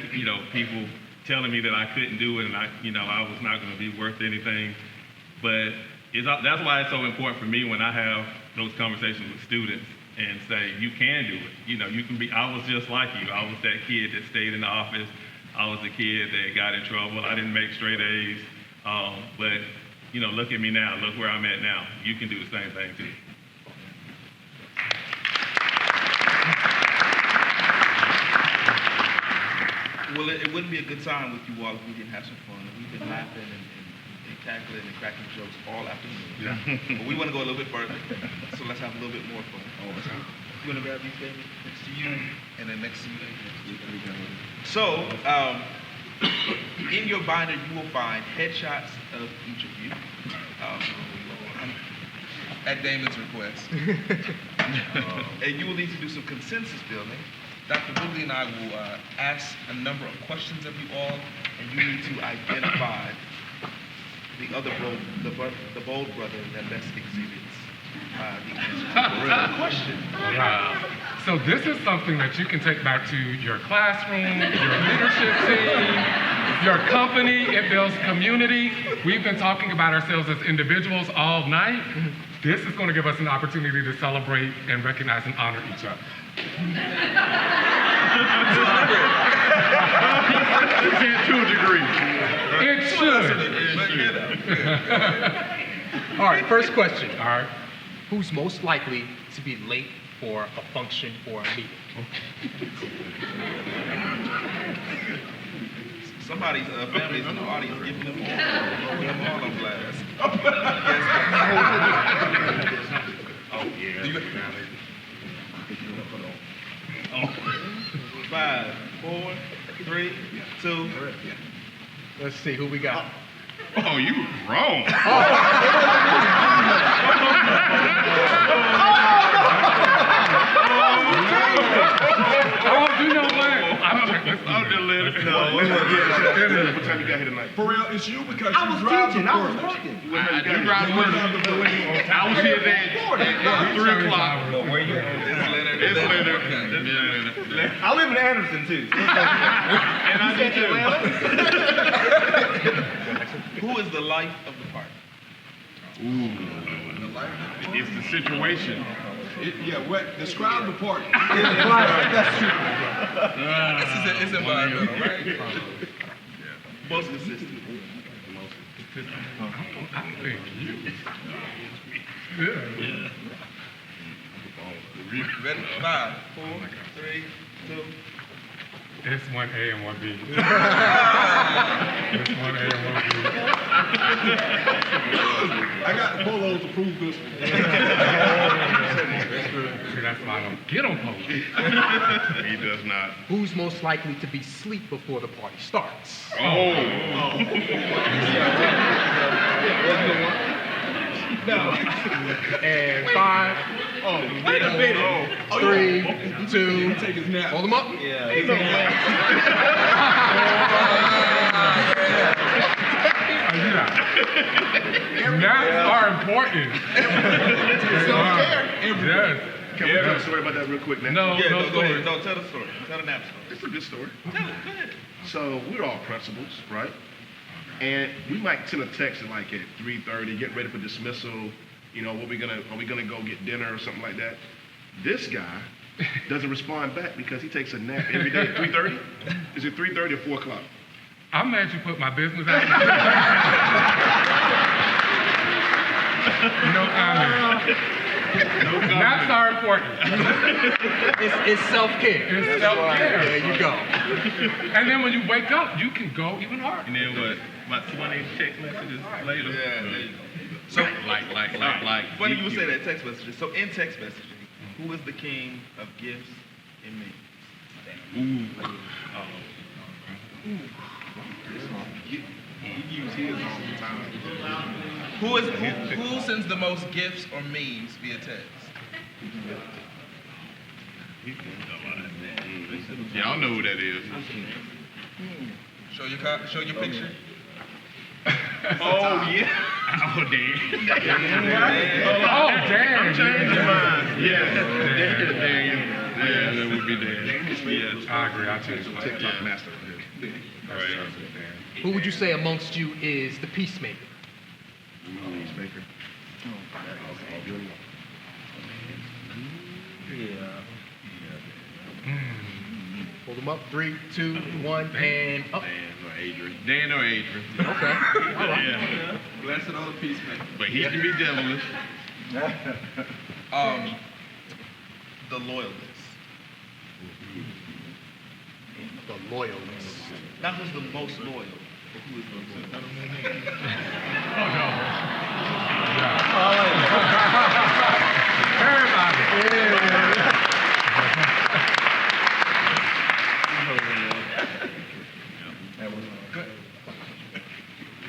people telling me that I couldn't do it and I was not going to be worth anything. But that's why it's so important for me when I have those conversations with students and say, you can do it. You can be, I was just like you. I was that kid that stayed in the office. I was the kid that got in trouble. I didn't make straight A's. But, look at me now. Look where I'm at now. You can do the same thing too. Well, it wouldn't be a good time with you all if we didn't have some fun. We've been laughing and cackling and cracking jokes all afternoon. Yeah. But we want to go a little bit further, so let's have a little bit more fun. You want to grab these, David? Next to you, and then next to you. So, in your binder, you will find headshots of each of you. At Damon's request. And you will need to do some consensus building Dr. Woodley and I will ask a number of questions of you all, and you need to identify the other the bold brother that best exhibits the answer to the question. Wow. So this is something that you can take back to your classroom, your leadership team, your company. It builds community. We've been talking about ourselves as individuals all night. This is going to give us an opportunity to celebrate and recognize and honor each other. To a degree. It should. All right, first question. All right. Who's most likely to be late for a function or a meeting? Somebody's family's in the audience giving them all on blast. Oh, yeah. 5, 4, 3, 2. Let's see who we got. Oh, you wrong. Oh, you know what? I'm just letting it know. What time you got here tonight? For real, it's you because I was teaching. I was working. I do drive I was here at 3 o'clock. It's Leonard. I live in Anderson too. And I do too. Who is the life of the party? Ooh. It's the situation. Describe the party. It's environmental, right? Most consistent. I think you. Yeah. Ready? 5, 4, 3, 2. It's 1A and 1B. It's 1A and 1B. I got the polos to prove this one. See, that's why I don't get on post. He does not. Who's most likely to be asleep before the party starts? Oh. And 5, Wait a minute. 3, 2, hold them up. Naps are important. Yes. Can we tell a story about that real quick? No, Yeah, no go story. ahead. No, tell the story. Tell the nap story. It's a good story. Tell it. Go ahead. So we're all principals, right? And we might send a text at like at 3:30, get ready for dismissal. You know, are we gonna go get dinner or something like that? This guy doesn't respond back because he takes a nap every day at 3:30. Is it 3:30 or 4 o'clock? I'm mad you put my business out. No comment. Naps are important. It's self-care. It's self-care. There you go. And then when you wake up, you can go even harder. And then what? About 20 text messages later. Yeah, there you go. So, Like. funny you would say that text messages. So, in text messaging, who is the king of gifts and memes? He uses his all the time. Who sends the most gifts or memes via text? Y'all know who that is. Show your picture. Oh, yeah. Oh, damn. Oh, damn. I'm changing mine. Yeah, that would be Dan. Yes. I agree. I'll change mine. TikTok master. Right. Who would you say amongst you is the peacemaker? Peacemaker. Hold them up. 3, 2, 1, and up. Dan or Adrian. Okay. All right. Yeah. Blessed are the peacemakers. But he can be devilish. The loyalists. The loyalists. Not who's the most loyal, but who is the most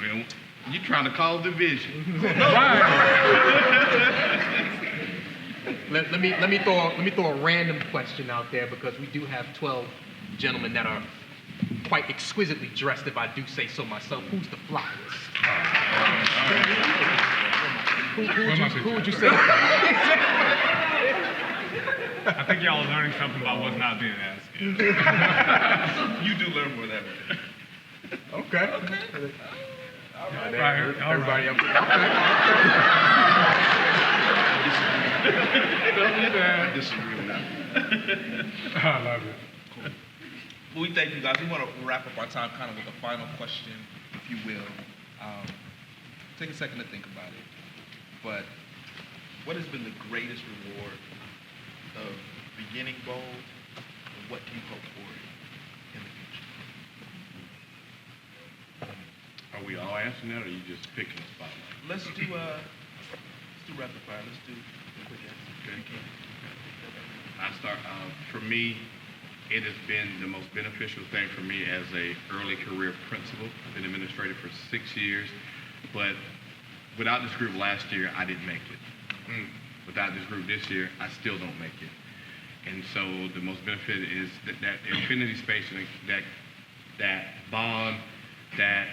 Well, you trying to cause division. Right. let me throw a random question out there because we do have 12 gentlemen that are quite exquisitely dressed, if I do say so myself. Who's the flyest? Who would you say? I think y'all are learning something about what's not being asked. You do learn more that way. Okay. Everybody else. I disagree with that. I love it. Cool. Well, we thank you guys. We want to wrap up our time kind of with a final question, if you will. Take a second to think about it. But what has been the greatest reward of beginning bold, and what do you hope for in the future? Are we all answering that, or are you just picking a spotlight? Let's do rapid fire. Let's do a quick answer. Okay. I start. For me, it has been the most beneficial thing for me as a early career principal. I've been administrator for 6 years, but without this group last year, I didn't make it. Without this group this year, I still don't make it. And so the most benefit is that infinity space, and that bond, that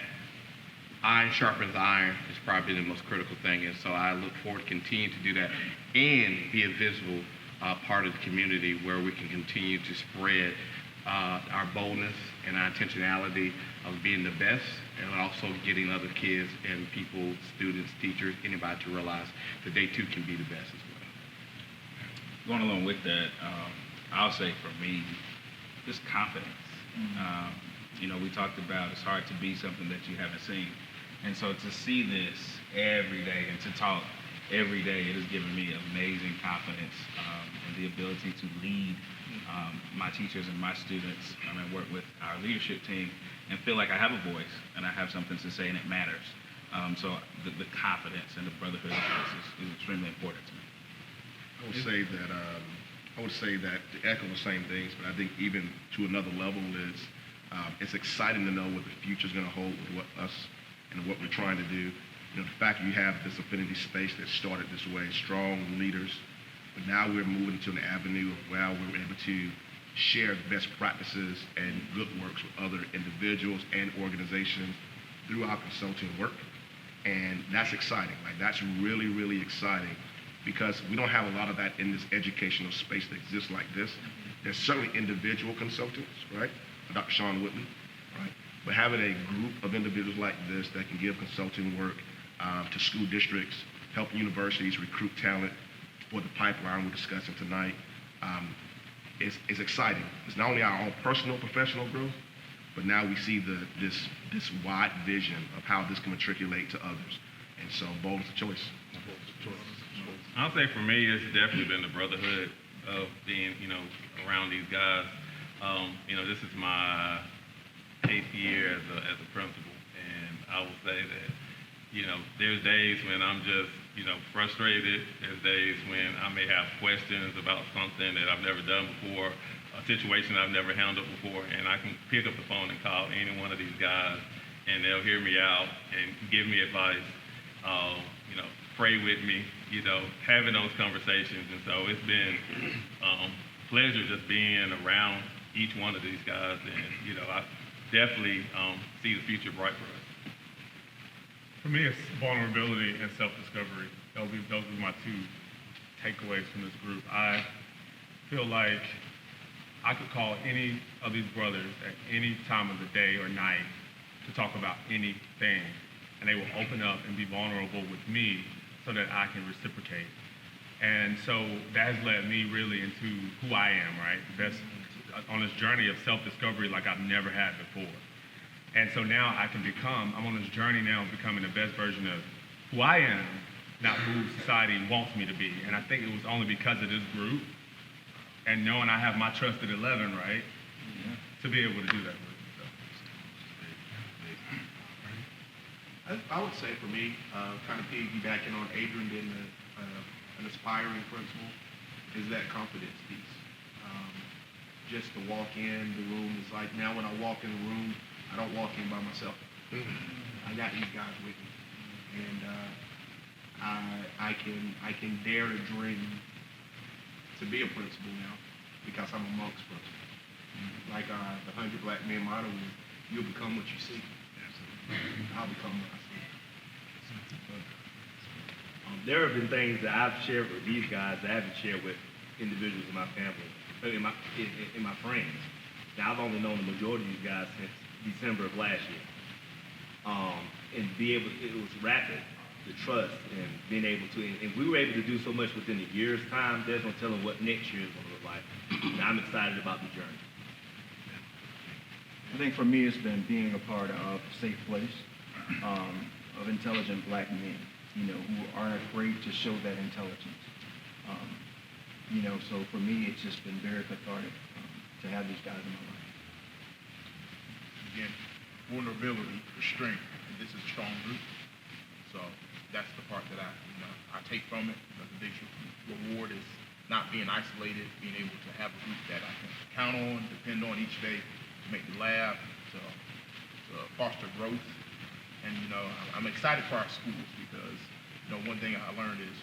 iron sharpens iron is probably the most critical thing. And so I look forward to continuing to do that and be a visible part of the community where we can continue to spread our boldness and our intentionality of being the best, and also getting other kids and people, students, teachers, anybody to realize that they too can be the best as well. Going along with that, I'll say for me, just confidence. We talked about it's hard to be something that you haven't seen. And so to see this every day and to talk every day, it has given me amazing confidence and the ability to lead my teachers and my students and work with our leadership team and feel like I have a voice and I have something to say and it matters. So the confidence and the brotherhood of this is extremely important to me. I would say that to echo the same things, but I think even to another level is it's exciting to know what the future is going to hold with what us and what we're trying to do. The fact that you have this affinity space that started this way, strong leaders, but now we're moving to an avenue of where we're able to share best practices and good works with other individuals and organizations through our consulting work. And that's exciting. That's really, really exciting because we don't have a lot of that in this educational space that exists like this. There's certainly individual consultants, right? Dr. Sean Whitley, right? But having a group of individuals like this that can give consulting work to school districts, help universities recruit talent for the pipeline we're discussing tonight, is exciting. It's not only our own personal professional growth, but now we see this wide vision of how this can matriculate to others. And so bold is a choice. I'll say for me, it's definitely been the brotherhood of being, around these guys. This is my 8th year as a principal, and I will say that, there's days when I'm just, frustrated. There's days when I may have questions about something that I've never done before, a situation I've never handled before, and I can pick up the phone and call any one of these guys, and they'll hear me out and give me advice, pray with me, having those conversations. And so it's been pleasure just being around each one of these guys, and I definitely see the future bright for us. For me, it's vulnerability and self-discovery. Those are my two takeaways from this group. I feel like I could call any of these brothers at any time of the day or night to talk about anything, and they will open up and be vulnerable with me so that I can reciprocate. And so that has led me really into who I am, right? That's on this journey of self-discovery like I've never had before. And so now I'm on this journey now of becoming the best version of who I am, not who society wants me to be. And I think it was only because of this group and knowing I have my trusted 11, right, to be able to do that with. I would say for me, kind of piggybacking on Adrian being an aspiring principal, is that confidence piece. Just to walk in the room, it's like now when I walk in the room, I don't walk in by myself. I got these guys with me, and I can dare to dream to be a principal now because I'm amongst principals. Like the 100 Black Men motto is, you'll become what you see. I'll become what I see. There have been things that I've shared with these guys that I haven't shared with individuals in my family, in my friends. Now, I've only known the majority of these guys since December of last year. And it was rapid, the trust, and being able to, and we were able to do so much within a year's time, there's no telling what next year is going to look like. And I'm excited about the journey. I think for me, it's been being a part of a safe place, of intelligent Black men, who aren't afraid to show that intelligence. So for me, it's just been very cathartic to have these guys in my life. Again, vulnerability for strength, and this is a strong group. So that's the part that I take from it. The big reward is not being isolated, being able to have a group that I can count on, depend on each day to make me laugh, to foster growth. And, I'm excited for our schools because, one thing I learned is,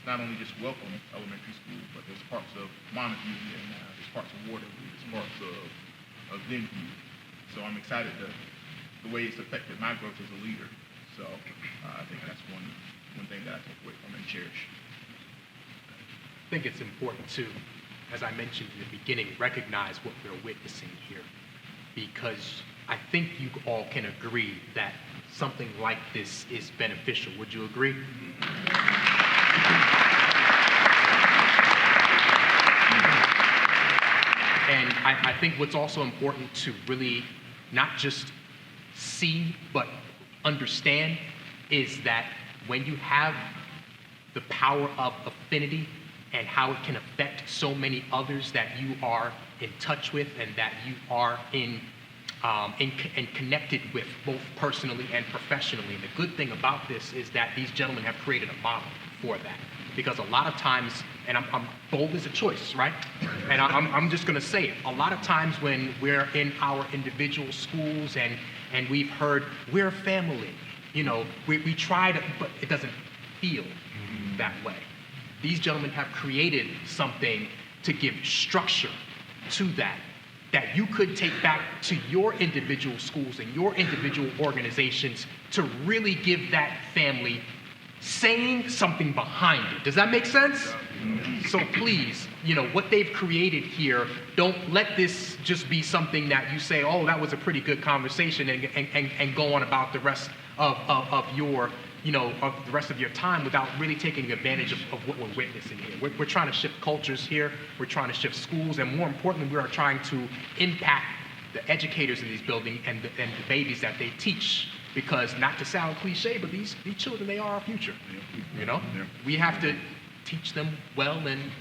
not only just Welcome Elementary School, but there's parts of Montague and there's parts of Waterloo, there's parts of Denview. So I'm excited the way it's affected my growth as a leader. So I think that's one thing that I take away from and cherish. I think it's important to, as I mentioned in the beginning, recognize what we're witnessing here, because I think you all can agree that something like this is beneficial. Would you agree? And I think what's also important to really not just see, but understand is that when you have the power of affinity and how it can affect so many others that you are in touch with and that you are and connected with both personally and professionally. And the good thing about this is that these gentlemen have created a model for that. Because a lot of times, and I'm bold as a choice, right? And I'm just gonna say it. A lot of times when we're in our individual schools and we've heard, we're a family, we try to, but it doesn't feel that way. These gentlemen have created something to give structure to that you could take back to your individual schools and your individual organizations to really give that family saying something behind it. Does that make sense? So please, what they've created here, don't let this just be something that you say, oh, that was a pretty good conversation and go on about the rest of your of the rest of your time without really taking advantage of what we're witnessing here. We're trying to shift cultures here. We're trying to shift schools. And more importantly, we are trying to impact the educators in these buildings and the babies that they teach. Because not to sound cliche, but these children, they are our future. We have to teach them well and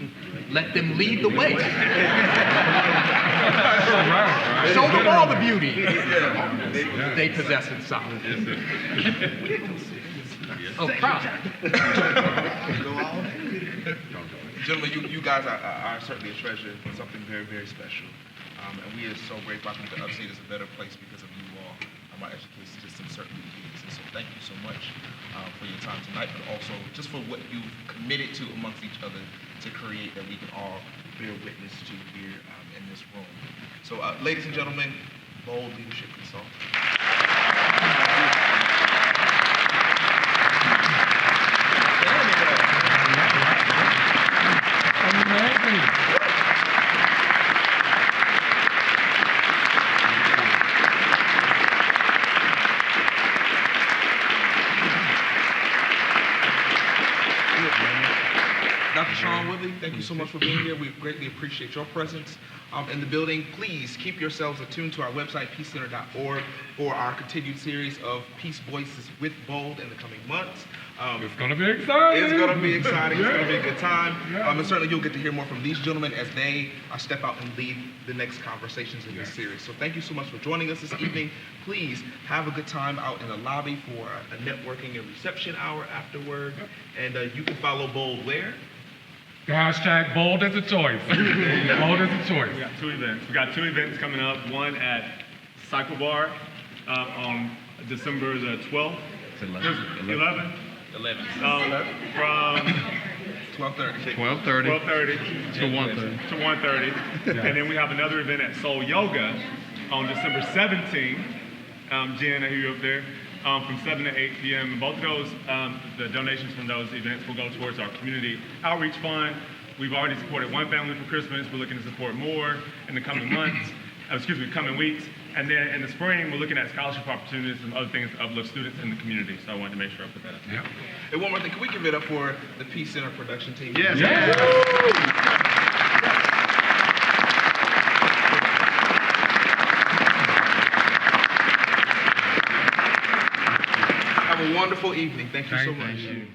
let them lead the way. Show them all the beauty they possess inside. Oh, proud. Gentlemen, you guys are certainly a treasure, something very, very special. And we are so grateful. I think the Upstate is a better place because of you all. Our education system certainly is. And so thank you so much for your time tonight, but also just for what you've committed to amongst each other to create that we can all bear witness to here in this room. So ladies and gentlemen, Bold Leadership Consultant. Dr. Sean Woodley, thank you so much for being here. We greatly appreciate your presence in the building. Please keep yourselves attuned to our website, peacecenter.org, for our continued series of Peace Voices with Bold in the coming months. It's going to be exciting. It's going to be exciting. It's going to be a good time. And certainly you'll get to hear more from these gentlemen as they step out and lead the next conversations in this series. So thank you so much for joining us this evening. Please have a good time out in the lobby for a networking and reception hour afterward. And you can follow Bold where? Hashtag Bold as a choice. Bold as a choice. We got two events. We got two events coming up. One at Cycle Bar on December the 12th. 11. From 12:30. 12:30. 12:30 to 1:30. to 1:30. And then we have another event at Soul Yoga on December 17th. Jen, I hear you up there. From 7 to 8 p.m. And both of those, the donations from those events will go towards our community outreach fund. We've already supported one family for Christmas. We're looking to support more in the coming months, coming weeks. And then in the spring, we're looking at scholarship opportunities and other things to uplift students in the community. So I wanted to make sure I put that up. Yeah. And one more thing, can we give it up for the Peace Center production team? Yes. Have a wonderful evening. Thank you so much. Thank you.